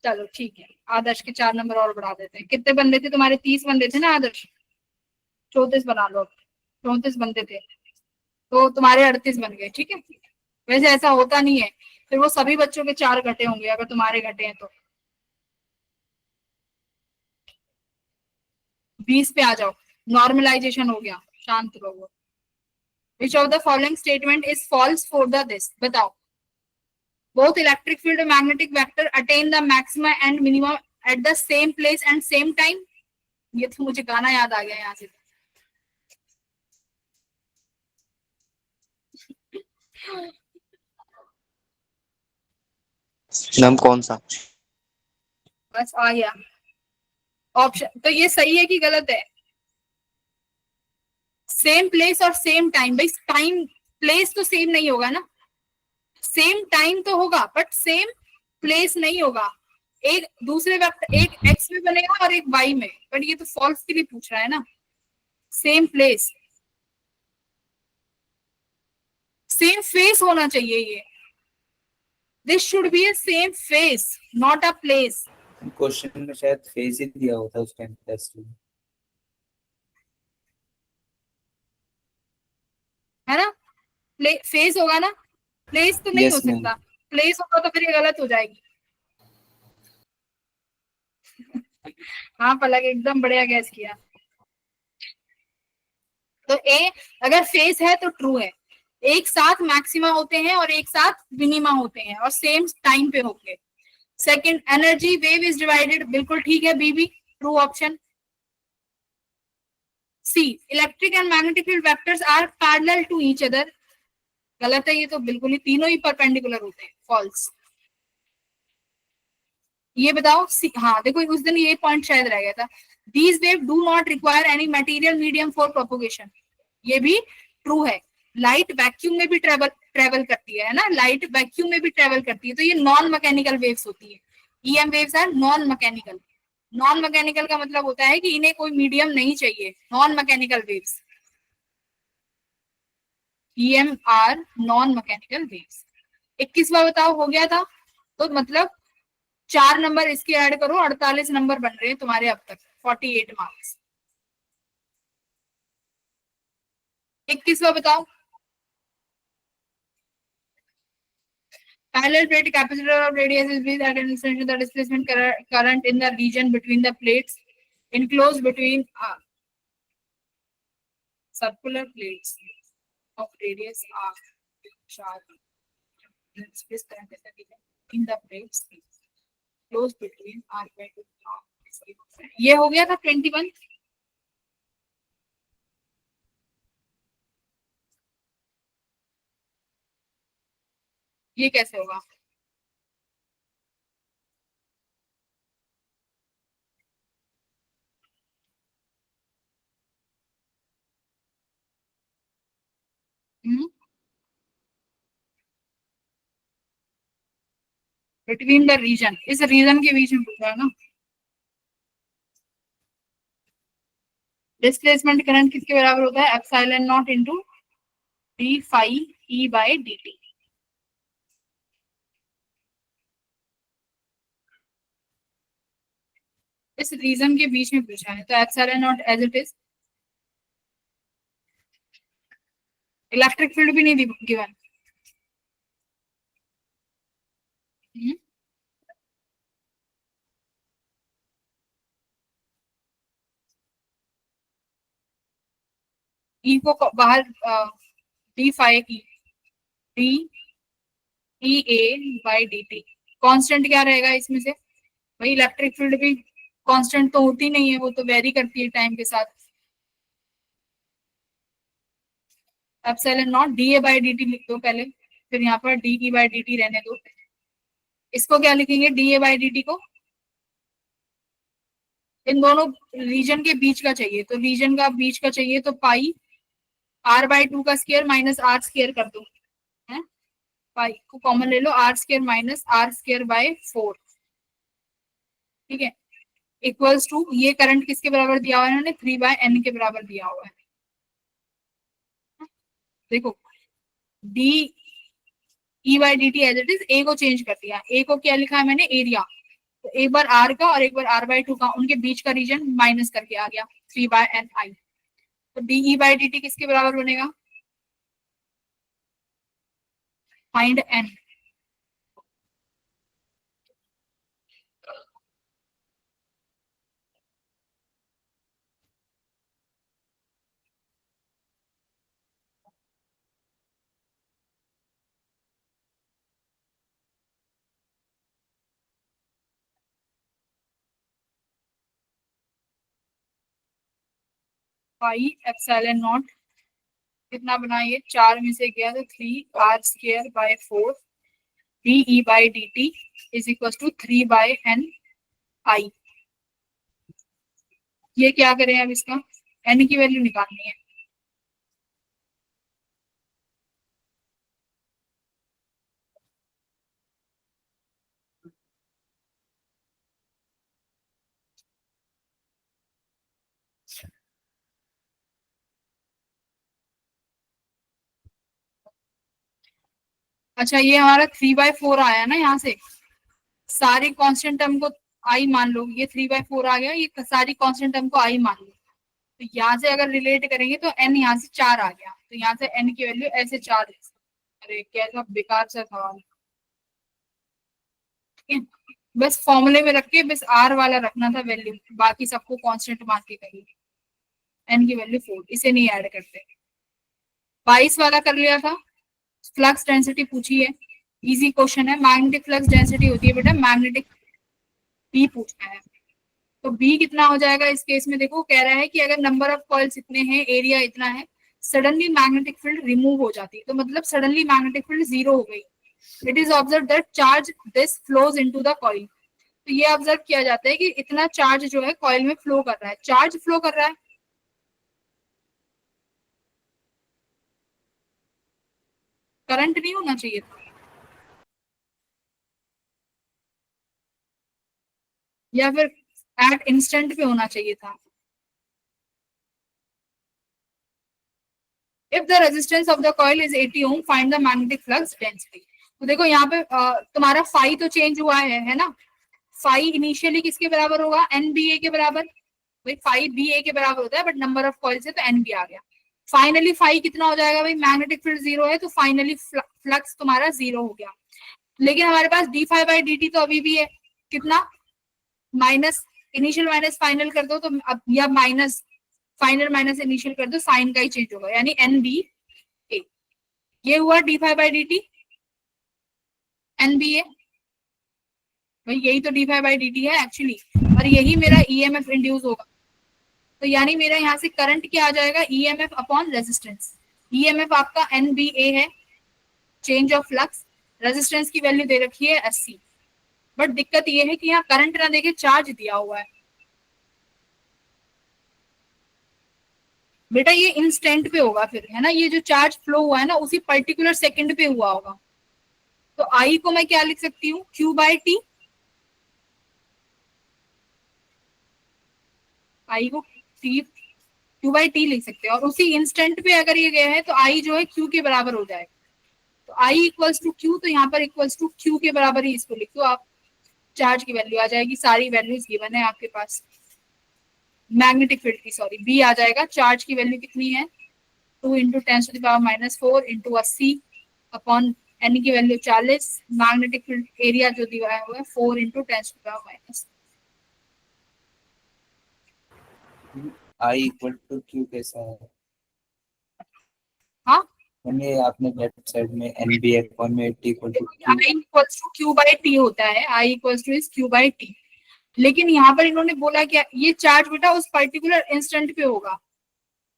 चलो ठीक है, आदर्श के 4 नंबर और बढ़ा देते हैं। कितने बंदे थे तुम्हारे? 30 बंदे थे ना आदर्श? 34 बना लो, 34 बंदे थे तो तुम्हारे 38 बन गए। ठीक है, वैसे ऐसा होता नहीं है, फिर वो सभी बच्चों के 4 घटे होंगे अगर तुम्हारे घटे हैं तो। 20 पे आ जाओ, नॉर्मलाइजेशन हो गया, शांत रहो। Which of the following statement is false for the this? बताओ। Both electric field and magnetic vector attain the maxima and minimum at the same place and same time. ये तो मुझे गाना याद आ गया यहाँ से। मैम कौन सा? बस आ गया ऑप्शन। तो ये सही है कि गलत है? सेम प्लेस और सेम टाइम, भाई टाइम प्लेस तो सेम नहीं होगा ना, सेम टाइम तो होगा बट सेम प्लेस नहीं होगा। एक दूसरे वक्त एक एक्स में बनेगा और एक वाई में, बट ये तो फॉल्स के लिए पूछ रहा है ना। सेम प्लेस, सेम फेस होना चाहिए ये। This should be a same face, not a place. Question में शायद फेज ही दिया होता उस टाइम टेस्ट में, है ना? फेस होगा ना, प्लेस तो नहीं Yes, हो ma'am. सकता। प्लेस होगा तो फिर ये गलत हो जाएगी। हाँ पलक, एकदम बढ़िया गैस किया। तो ए अगर फेस है तो ट्रू है, एक साथ मैक्सिमा होते हैं और एक साथ मिनिमा होते हैं और सेम टाइम पे होंगे। Second, energy wave is divided, बिल्कुल ठीक है, बी भी true option. C, electric and magnetic field vectors are parallel to each other, गलत है ये तो, बिल्कुल ही तीनों ही परपेंडिकुलर होते हैं, फॉल्स। ये बताओ, हाँ देखो उस दिन ये पॉइंट शायद रह गया था, these wave do not require any material medium for propagation, ये भी ट्रू है। लाइट वैक्यूम में भी ट्रेवल करती है ना, लाइट वैक्यूम में भी ट्रेवल करती है, तो ये नॉन मैकेनिकल वेव्स होती है। EM waves are non mechanical. Non mechanical का मतलब होता है कि इन्हें कोई मीडियम नहीं चाहिए, non mechanical waves. EM are non mechanical waves. 21वां बताओ, हो गया था, तो मतलब 4 नंबर इसके ऐड करो, 48 नंबर बन रहे हैं तुम्हारे अब तक, 48 मार्क्स। 21वां बताओ, parallel plate capacitor of radius is with at an extension the displacement current in the region between the plates enclosed between circular plates of radius r charge displaced current in the region in the plates closed between r by 2 ये हो गया था 21। ये कैसे होगा? बिटवीन द रीजन, इस रीजन के बीच में पूछा है ना। डिस्प्लेसमेंट करंट किसके बराबर होता है? Epsilon naught into d phi E by dt। इस रीजन के बीच में पूछा है, तो epsilon naught as it is. Electric field भी नहीं गिवन। ई को बाहर डी फाई की d E A by D t, constant क्या रहेगा इसमें से? भाई इलेक्ट्रिक फील्ड भी कांस्टेंट तो होती नहीं है, वो तो वेरी करती है टाइम के साथ। Epsilon not D A by D T लिख दो पहले, फिर यहाँ पर D E by D T रहने दो। इसको क्या लिखेंगे? D A by D T को इन दोनों रीजन के बीच का चाहिए, तो रीजन का बीच का चाहिए तो पाई आर बाई 2 का स्क्वायर माइनस आर स्क्वायर कर दो, है पाई को कॉमन ले लो, R square minus R square by 4, ठीक है, इक्वल्स टू ये करंट किसके बराबर दिया हुआ है इन्होंने? 3/n के बराबर दिया हुआ है। देखो D E by D T as it is, A को चेंज कर दिया, ए को क्या लिखा है मैंने? एरिया, तो एक बार आर का और एक बार आर बाई 2 का, उनके बीच का रीजन माइनस करके आ गया 3/n i, तो d E by D t किसके बराबर बनेगा? Find n। Pi epsilon naught कितना बना? ये 4 में से गया तो 3 r square by 4 d E by D t is equal to 3/n i। ये क्या करें अब? इसका n की वैल्यू निकालनी है। अच्छा, ये हमारा 3/4 आया ना, यहाँ से सारी कांस्टेंट टर्म को आई मान लो, ये 3/4 आ गया, ये सारी कांस्टेंट टर्म को आई मान लो, तो यहाँ से अगर रिलेट करेंगे तो n यहाँ से 4 आ गया, तो यहाँ से n की वैल्यू ऐसे 4 है। अरे कैसा बेकार सा सवाल, बस फॉर्मूले में रख के बस r वाला रखना था वैल्यू, बाकी सबको कांस्टेंट मान के करिए। n की वैल्यू 4, इसे नहीं ऐड करते। 22 वाला कर लिया था, फ्लक्स डेंसिटी पूछी है, इजी क्वेश्चन है। मैग्नेटिक फ्लक्स डेंसिटी होती है बेटा मैग्नेटिक, बी पूछना है। तो बी कितना हो जाएगा इस केस में? देखो कह रहा है कि अगर नंबर ऑफ कॉइल्स इतने हैं, एरिया इतना है, सडनली मैग्नेटिक फील्ड रिमूव हो जाती है, तो मतलब सडनली मैग्नेटिक फील्ड जीरो हो गई। It is observe that charge this flows into the coil. तो ये ऑब्जर्व किया जाता है कि इतना चार्ज जो है कॉइल में फ्लो कर रहा है, चार्ज फ्लो कर रहा है। करंट नहीं होना चाहिए था, या फिर एट इंस्टेंट पे होना चाहिए था। If the resistance of the coil is 80 ohm, find the magnetic flux density। तो देखो यहाँ पे तुम्हारा फाई तो चेंज हुआ है ना। फाई इनिशियली किसके बराबर होगा? NBA के बराबर। भाई फाई BA के बराबर होता है, बट नंबर ऑफ कॉइल्स है तो NB आ गया। फाइनली फाई कितना हो जाएगा? भाई मैग्नेटिक फील्ड जीरो है, तो फाइनली फ्लक्स तुम्हारा जीरो हो गया। लेकिन हमारे पास D phi by D T तो अभी भी है, कितना? माइनस इनिशियल माइनस फाइनल कर दो, तो अब या माइनस फाइनल माइनस इनिशियल कर दो, साइन का ही चेंज होगा, यानी NBA। ये हुआ d phi by D t, NBA। भाई यही तो d phi by D t है एक्चुअली, और यही मेरा EMF इंड्यूस होगा। तो यानी मेरा यहाँ से करंट क्या आ जाएगा? EMF upon resistance. EMF आपका NBA है, चेंज ऑफ फ्लक्स। रेजिस्टेंस की वैल्यू दे रखी है 80, बट दिक्कत ये है कि यहाँ करंट ना देके चार्ज दिया हुआ है। बेटा ये इंस्टेंट पे होगा फिर, है ना, ये जो चार्ज फ्लो हुआ है ना उसी पर्टिकुलर सेकंड पे हुआ होगा। तो आई को मैं क्या लिख सकती हूँ? Q by T. आई को Q बाई टी लिख सकते हैं, और उसी इंस्टेंट पे अगर ये गया है तो आई जो है Q के बराबर हो जाएगा। तो आई इक्वल्स टू Q, तो यहाँ पर इक्वल्स टू Q के बराबर ही इसको लिख दो आप, चार्ज की वैल्यू आ जाएगी। सारी वैल्यूज गिवन है आपके पास, मैग्नेटिक फील्ड की, सॉरी, बी आ जाएगा। चार्ज की वैल्यू कितनी है? 2 इंटू 10⁻⁻⁴ इंटू 80 अपॉन एन की वैल्यू 40। मैग्नेटिक फील्ड एरिया जो दिया हुआ है 4 इंटू 10⁻⁻। आई इक्वल टू क्यू कैसा है? हाँ, मैंने आपने लेफ्ट साइड में NBA अपॉन में 80 equal to I equals to Q by T होता है, I equals to is Q by T. लेकिन यहाँ पर इन्होंने बोला क्या? ये चार्ज बेटा उस पर्टिकुलर इंस्टेंट पे होगा,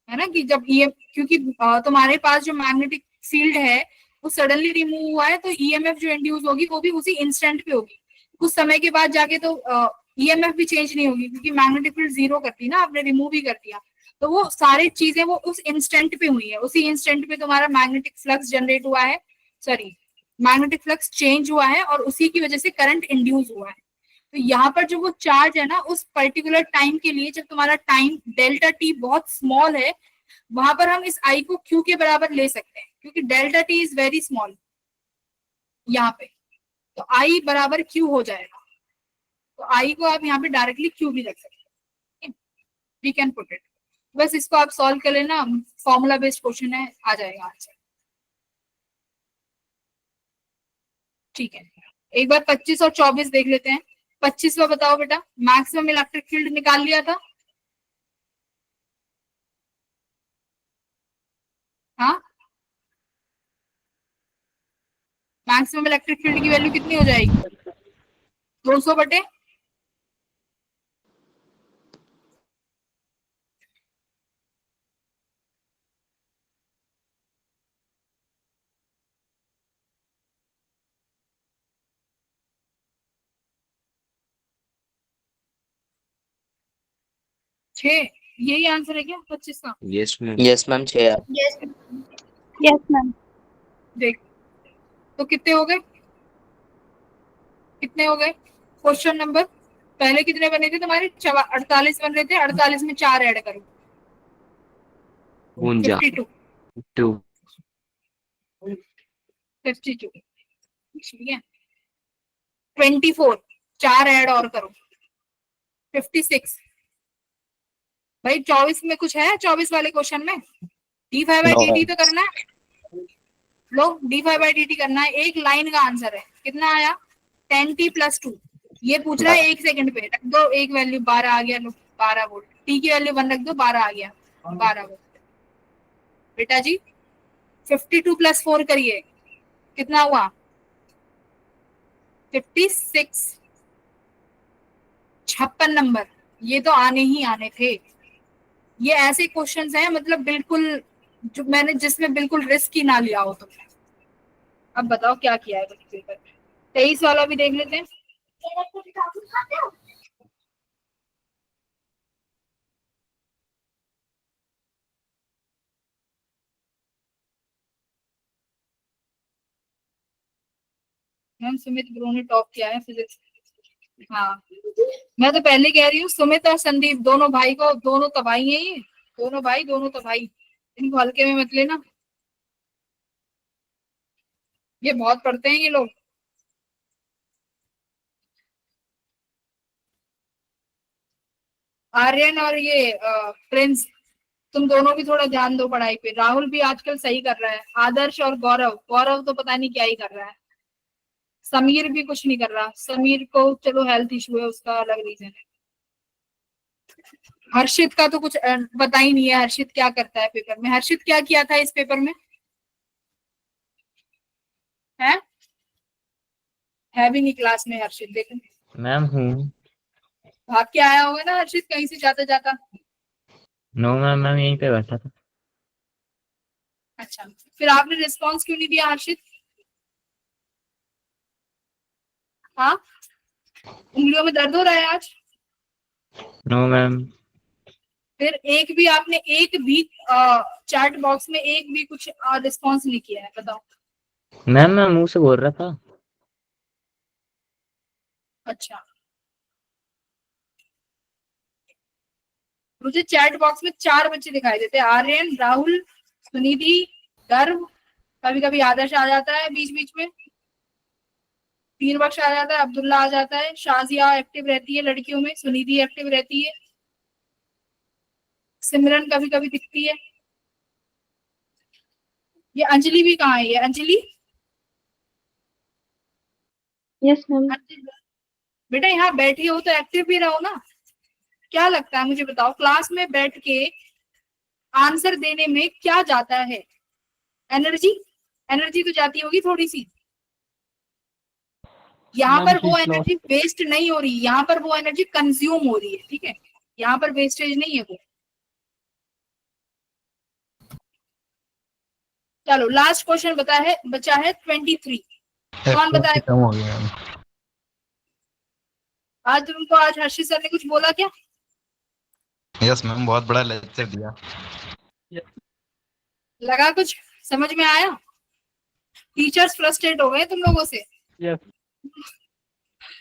है ना, कि जब ये, क्योंकि तुम्हारे पास जो मैग्नेटिक फील्ड है वो सडनली रिमूव हुआ है, तो EMF जो इंड्यूस होगी वो भी उसी इंस्टेंट पे होगी। कुछ समय के बाद जाके तो EMF भी चेंज नहीं होगी, क्योंकि मैग्नेटिक फील्ड जीरो करती ना, आपने रिमूव ही कर दिया। तो वो सारी चीजें वो उस इंस्टेंट पे हुई है, उसी इंस्टेंट पे तुम्हारा मैग्नेटिक फ्लक्स जनरेट हुआ है, सॉरी मैग्नेटिक फ्लक्स चेंज हुआ है, और उसी की वजह से करंट इंड्यूस हुआ है। तो यहाँ पर जो वो चार्ज है ना, उस पर्टिकुलर टाइम के लिए, जब तुम्हारा टाइम डेल्टा टी बहुत स्मॉल है, वहां पर हम इस आई को Q के बराबर ले सकते हैं, क्योंकि delta T is very small यहाँ पे। तो आई बराबर Q हो जाएगा। तो आई को आप यहाँ पे डायरेक्टली Q भी रख सकते हैं, वी कैन पुट इट। बस इसको आप सॉल्व कर लेना, फॉर्मूला बेस्ड क्वेश्चन है, आ जाएगा आंसर। ठीक है, एक बार 25 और 24 देख लेते हैं। 25वां बताओ बेटा, मैक्सिमम इलेक्ट्रिक फील्ड निकाल लिया था। हाँ, मैक्सिमम इलेक्ट्रिक फील्ड की वैल्यू कितनी हो जाएगी? 200 बटे छह। यही आंसर है क्या 25 का? Yes ma'am. यस मैम 6 यार। Yes ma'am. देख, तो कितने हो गए? कितने हो गए? क्वेश्चन नंबर पहले कितने बने थे तुम्हारे? 48 बन रहे थे, 48 में 4 ऐड करो, 52। 52 ठीक है। 24, 4 ऐड और करो, 56। भाई 24 में कुछ है? 24 वाले क्वेश्चन में D five by D T तो करना है, लो D five by D T करना है। एक लाइन का आंसर है, कितना आया? 10t + 2। ये पूछ रहा है 1 सेकंड पे, रख दो एक वैल्यू 12 आ गया, लो 12 वोल्ट। टी की वैल्यू 1 रख दो, 12 आ गया, 12 वोल्ट। बेटा जी 52 + 4 करिए, कितना हुआ 56, 56 नंबर। ये तो आने ही आने थे। ये ऐसे क्वेश्चंस हैं मतलब बिल्कुल जो मैंने जिसमें बिल्कुल रिस्क ही ना लिया हो तुमने। अब बताओ क्या किया है पेपर में। 23 वाला भी देख लेते हैं। मैम सुमित ब्रो ने टॉप किया है फिजिक्स। हाँ मैं तो पहले कह रही हूँ सुमित और संदीप दोनों भाई को, दोनों तबाही है ये, दोनों भाई दोनों तबाही, इनको हल्के में मत लेना, ये बहुत पढ़ते हैं ये लोग। आर्यन और ये प्रिंस, तुम दोनों भी थोड़ा ध्यान दो पढ़ाई पे। राहुल भी आजकल सही कर रहा है। आदर्श और गौरव, गौरव तो पता नहीं क्या ही कर रहा है। समीर भी कुछ नहीं कर रहा। समीर को चलो हेल्थ इशू है, उसका अलग रीजन है। हर्षित का तो कुछ पता ही नहीं है, हर्षित क्या करता है पेपर में। हर्षित क्या किया था इस पेपर में? है भी नहीं क्लास में हर्षित, देखो। मैम हूँ। भाग के आया होगा ना हर्षित कहीं से जाता जाता। नो मैम, मैम यहीं पे बैठा था। अच्छा, फिर आपने रिस्पॉन्स क्यों नहीं दिया हर्षित? हाँ, उंगलियों में दर्द हो रहा है आज? No ma'am. फिर एक भी आपने एक भी चैट बॉक्स में एक भी कुछ रिस्पॉन्स नहीं किया है, बताओ। मैम मैं मुंह से बोल रहा था। अच्छा, मुझे चैट बॉक्स में 4 बच्चे दिखाई देते हैं, आर्यन, राहुल, सुनिधि, गर्व, कभी कभी आदर्श आ जाता है बीच बीच में, 3 बख्श आ जाता है, अब्दुल्ला आ जाता है, शाजिया एक्टिव रहती है लड़कियों में, सुनिधि एक्टिव रहती है, सिमरन कभी कभी दिखती है। ये अंजलि भी कहाँ है? ये अंजलि, यस मैम। बेटा यहाँ बैठी हो तो एक्टिव भी रहो ना। क्या लगता है मुझे बताओ, क्लास में बैठ के आंसर देने में क्या जाता है? एनर्जी, एनर्जी तो जाती होगी थोड़ी सी। यहाँ पर वो एनर्जी वेस्ट नहीं हो रही, यहाँ पर वो एनर्जी कंज्यूम हो रही है, ठीक है। यहाँ पर वेस्टेज नहीं है वो। चलो लास्ट क्वेश्चन बचा है 23। कौन बताए? खत्म हो गया। आज तुमको आज हर्षित सर ने कुछ बोला क्या? यस मैम, बहुत बड़ा लेक्चर दिया। लगा कुछ समझ में आया? टीचर्स फ्रस्ट्रेट हो गए तुम लोगों से।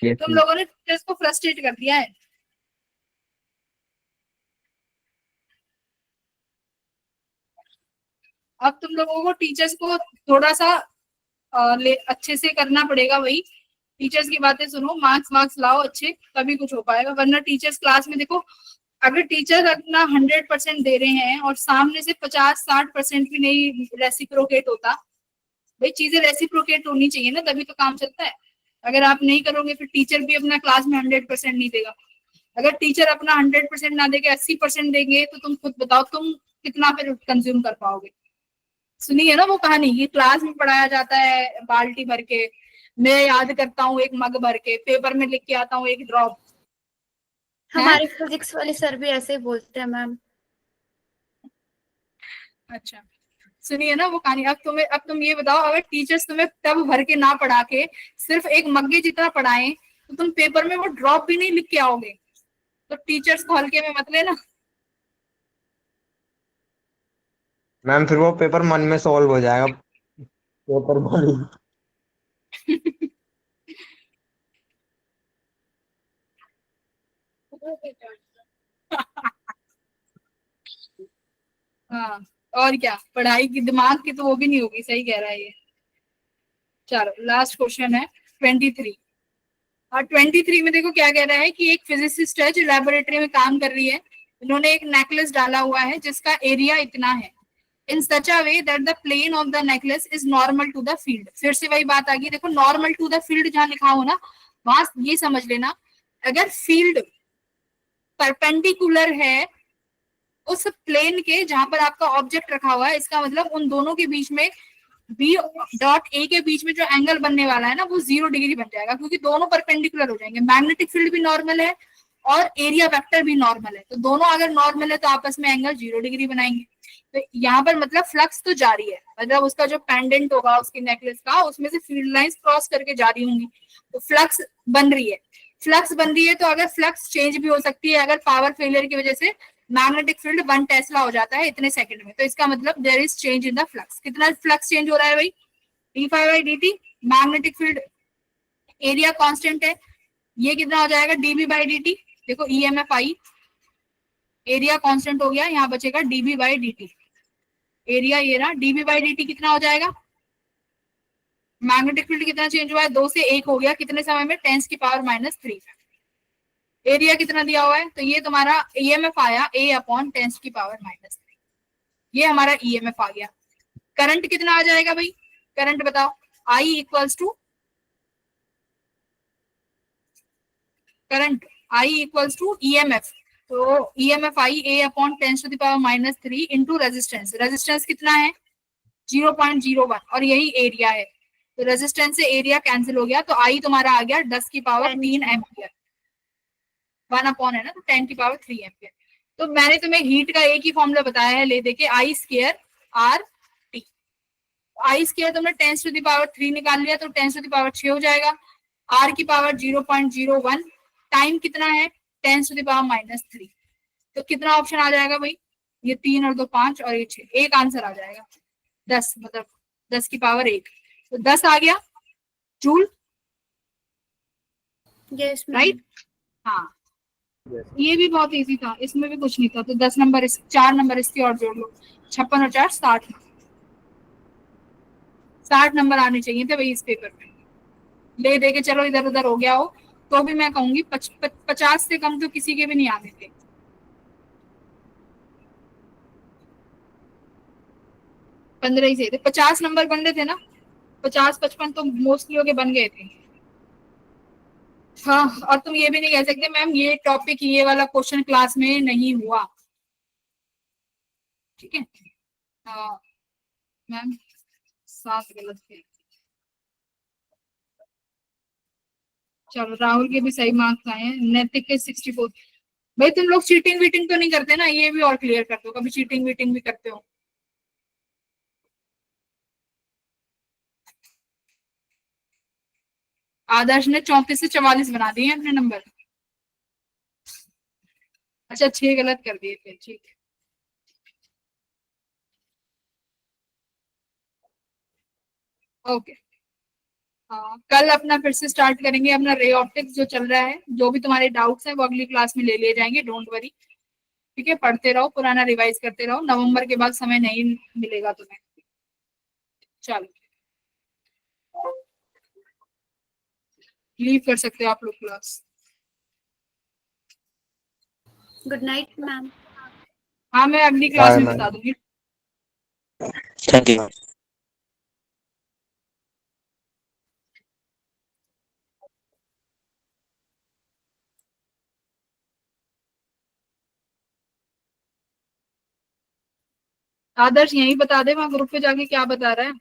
तुम लोगों ने टीचर्स को फ्रस्ट्रेट कर दिया है। अब तुम लोगों को टीचर्स को थोड़ा सा अच्छे से करना पड़ेगा। वही टीचर्स की बातें सुनो, मार्क्स वार्क्स लाओ अच्छे, तभी कुछ हो पाएगा। वरना टीचर्स क्लास में देखो, अगर टीचर्स अपना 100% दे रहे हैं और सामने से 50-60% भी नहीं रेसिप्रोकेट होता, भाई चीजें रेसिप्रोकेट होनी चाहिए ना, तभी तो काम चलता है। अगर आप नहीं करोगे फिर टीचर भी अपना क्लास में 100% नहीं देगा। अगर टीचर अपना 100% ना देके 80% देंगे तो तुम खुद बताओ तुम कितना फिर कंज्यूम कर पाओगे। सुनिए ना वो कहानी, ये क्लास में पढ़ाया जाता है बाल्टी भर के, मैं याद करता हूँ एक मग भर के, पेपर में लिख के आता हूँ एक ड्रॉप। हमारे फिजिक्स वाले सर भी ऐसे ही बोलते हैं मैम। अच्छा, सुनिए ना वो कहानी। अब तुम ये बताओ, अगर टीचर्स तुम्हें टब भर के ना पढ़ा के सिर्फ एक मग्गे जितना पढ़ाएं तो तुम पेपर में वो ड्रॉप भी नहीं लिख के आओगे। तो टीचर्स को हल्के में मत लेना। मैम फिर वो पेपर मन में सॉल्व हो जाएगा, पेपर बोली। हाँ, और क्या, पढ़ाई की दिमाग की तो वो भी नहीं होगी। सही कह रहा है ये। चलो लास्ट क्वेश्चन है 23। और 23 में देखो क्या कह रहा है कि एक फिजिसिस्ट है जो लेबोरेटरी में काम कर रही है। उन्होंने एक नेकलेस डाला हुआ है जिसका एरिया इतना है, in such a way that the plane of the necklace is normal to the field. फिर से वही बात आ गई, देखो नॉर्मल टू द फील्ड जहां लिखा हो ना, वहां ये समझ लेना अगर फील्ड परपेंडिकुलर है उस प्लेन के जहां पर आपका ऑब्जेक्ट रखा हुआ है, इसका मतलब उन दोनों के बीच में बी डॉट ए के बीच में जो एंगल बनने वाला है ना वो 0 डिग्री बन जाएगा, क्योंकि दोनों परपेंडिकुलर हो जाएंगे। मैग्नेटिक फील्ड भी नॉर्मल है और एरिया वेक्टर भी नॉर्मल है, तो दोनों अगर नॉर्मल है तो आपस में एंगल 0 डिग्री बनाएंगे। तो यहाँ पर मतलब फ्लक्स तो जारी है, मतलब उसका जो पेंडेंट होगा उसकी नेकलेस का, उसमें से फील्ड लाइंस क्रॉस करके जारी होंगी, तो फ्लक्स बन रही है। फ्लक्स बन रही है तो अगर फ्लक्स चेंज भी हो सकती है, अगर पावर फेलियर की वजह से मैग्नेटिक फील्ड 1 टेस्ला हो जाता है इतने सेकंड में, तो इसका मतलब there is change in the flux. कितना फ्लक्स चेंज हो रहा है भाई? d5/dt। Magnetic field area constant है, ये कितना हो जाएगा? dB/dt। देखो EMF आई, एरिया कांस्टेंट हो गया, यहाँ बचेगा dB/dt। एरिया ये रहा, dB/dt कितना हो जाएगा? मैग्नेटिक फील्ड कितना चेंज हुआ है? 2 से 1 हो गया, कितने समय में? 10⁻³ एरिया कितना दिया हुआ है? तो ये तुम्हारा EMF आया A/10⁻³, ये हमारा EMF आ गया। करंट कितना आ जाएगा भाई? करंट बताओ। I equals to current, I equals to EMF, तो EMF I A/10⁻³ into resistance. Resistance कितना है? 0.01, और यही एरिया है, तो रेजिस्टेंस से एरिया कैंसिल हो गया, तो I तुम्हारा आ गया 10⁻³ एम्पियर। 1 है ना, तो 10⁻³ एम्पियर। तो मैंने तुम्हें हीट का एक ही फॉर्मूला बताया है, ले देके I²RT। I² तुमने 10⁻³ निकाल लिया, तो 10⁻6 हो जाएगा। R की पावर 0.01, टाइम कितना है? 10⁻³ तो कितना ऑप्शन आ जाएगा भाई? ये 3 और 2 5 और ये 6, एक आंसर आ जाएगा 10, मतलब 10⁻1, तो 10 आ गया जूल, यस राइट? हाँ, ये भी बहुत इजी था, इसमें भी कुछ नहीं था, तो 10 नंबर 4 नंबर इसकी और जोड़ लो। 56 और 4 60, 60 नंबर आने चाहिए थे भाई इस पेपर में। ले दे के चलो इधर उधर हो गया हो तो भी मैं कहूंगी 50 से कम तो किसी के भी नहीं आने थे। पंद्रह ही सही थे, 50 नंबर बन रहे थे ना, 50-55 तो मोस्टली हो के बन गए थे। हाँ, और तुम ये भी नहीं कह सकते मैम ये टॉपिक ये वाला क्वेश्चन क्लास में नहीं हुआ, ठीक है? हाँ मैम, 7 गलत थे। चलो राहुल के भी सही मार्क्स आए हैं, नैतिक के 64। भाई तुम लोग चीटिंग वीटिंग तो नहीं करते ना, ये भी और क्लियर कर दो, कभी चीटिंग वीटिंग भी करते हो? आदर्श ने 34 से 44 बना दिए अपने नंबर। अच्छा 6 गलत कर दिए थे, ठीक है। ओके, कल अपना फिर से स्टार्ट करेंगे अपना रे ऑप्टिक्स जो चल रहा है, जो भी तुम्हारे डाउट्स हैं वो अगली क्लास में ले लिए जाएंगे, डोंट वरी, ठीक है? पढ़ते रहो, पुराना रिवाइज करते रहो, नवंबर के बाद समय नहीं मिलेगा तुम्हें। चलो लीव कर सकते हो आप लोग क्लास। Good night ma'am. हाँ मैं अगली क्लास में बता दूंगी। Thank you. आदर्श यही बता दे, वहाँ ग्रुप पे जाके क्या बता रहा है,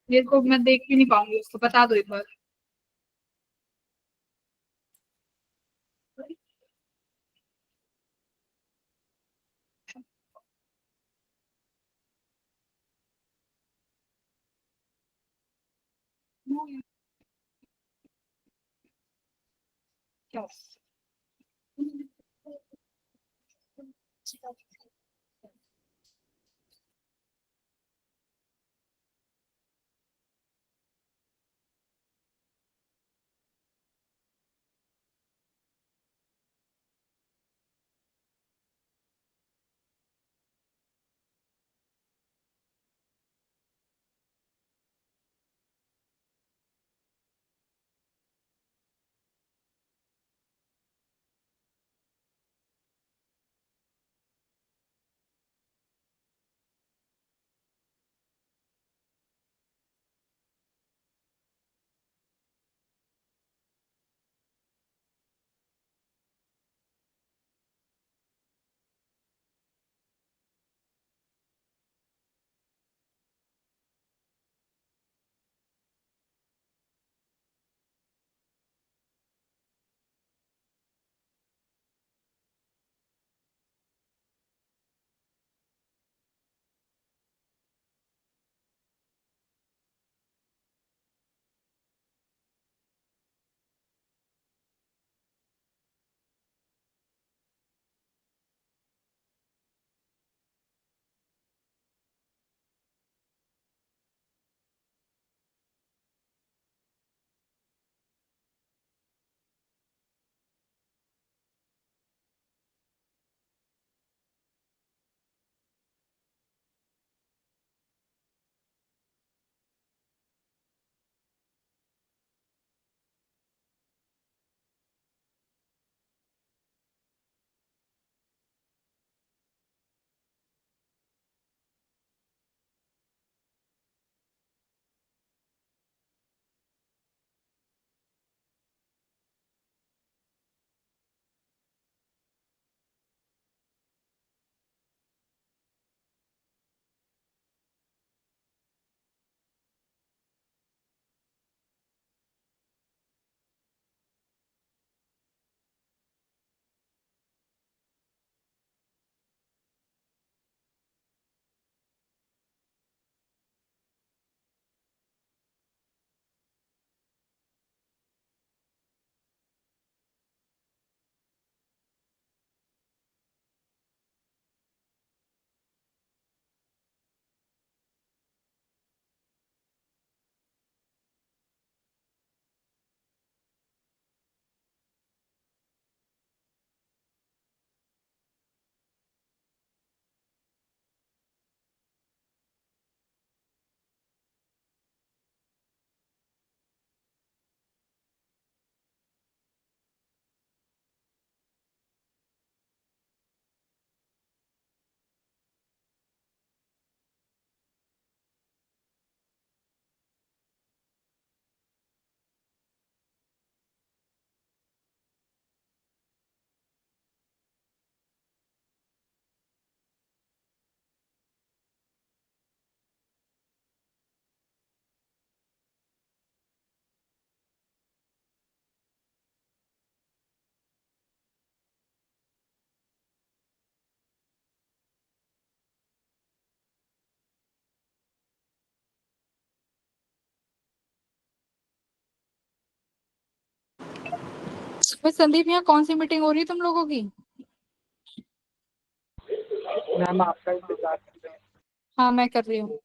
मेरे को मैं देख भी नहीं पाऊंगी उसको, बता दो एक बार। क्या संदीप, यहाँ कौन सी मीटिंग हो रही है तुम लोगों की? मैम आपका इंतजार कर रहे हैं। हाँ मैं कर रही हूँ।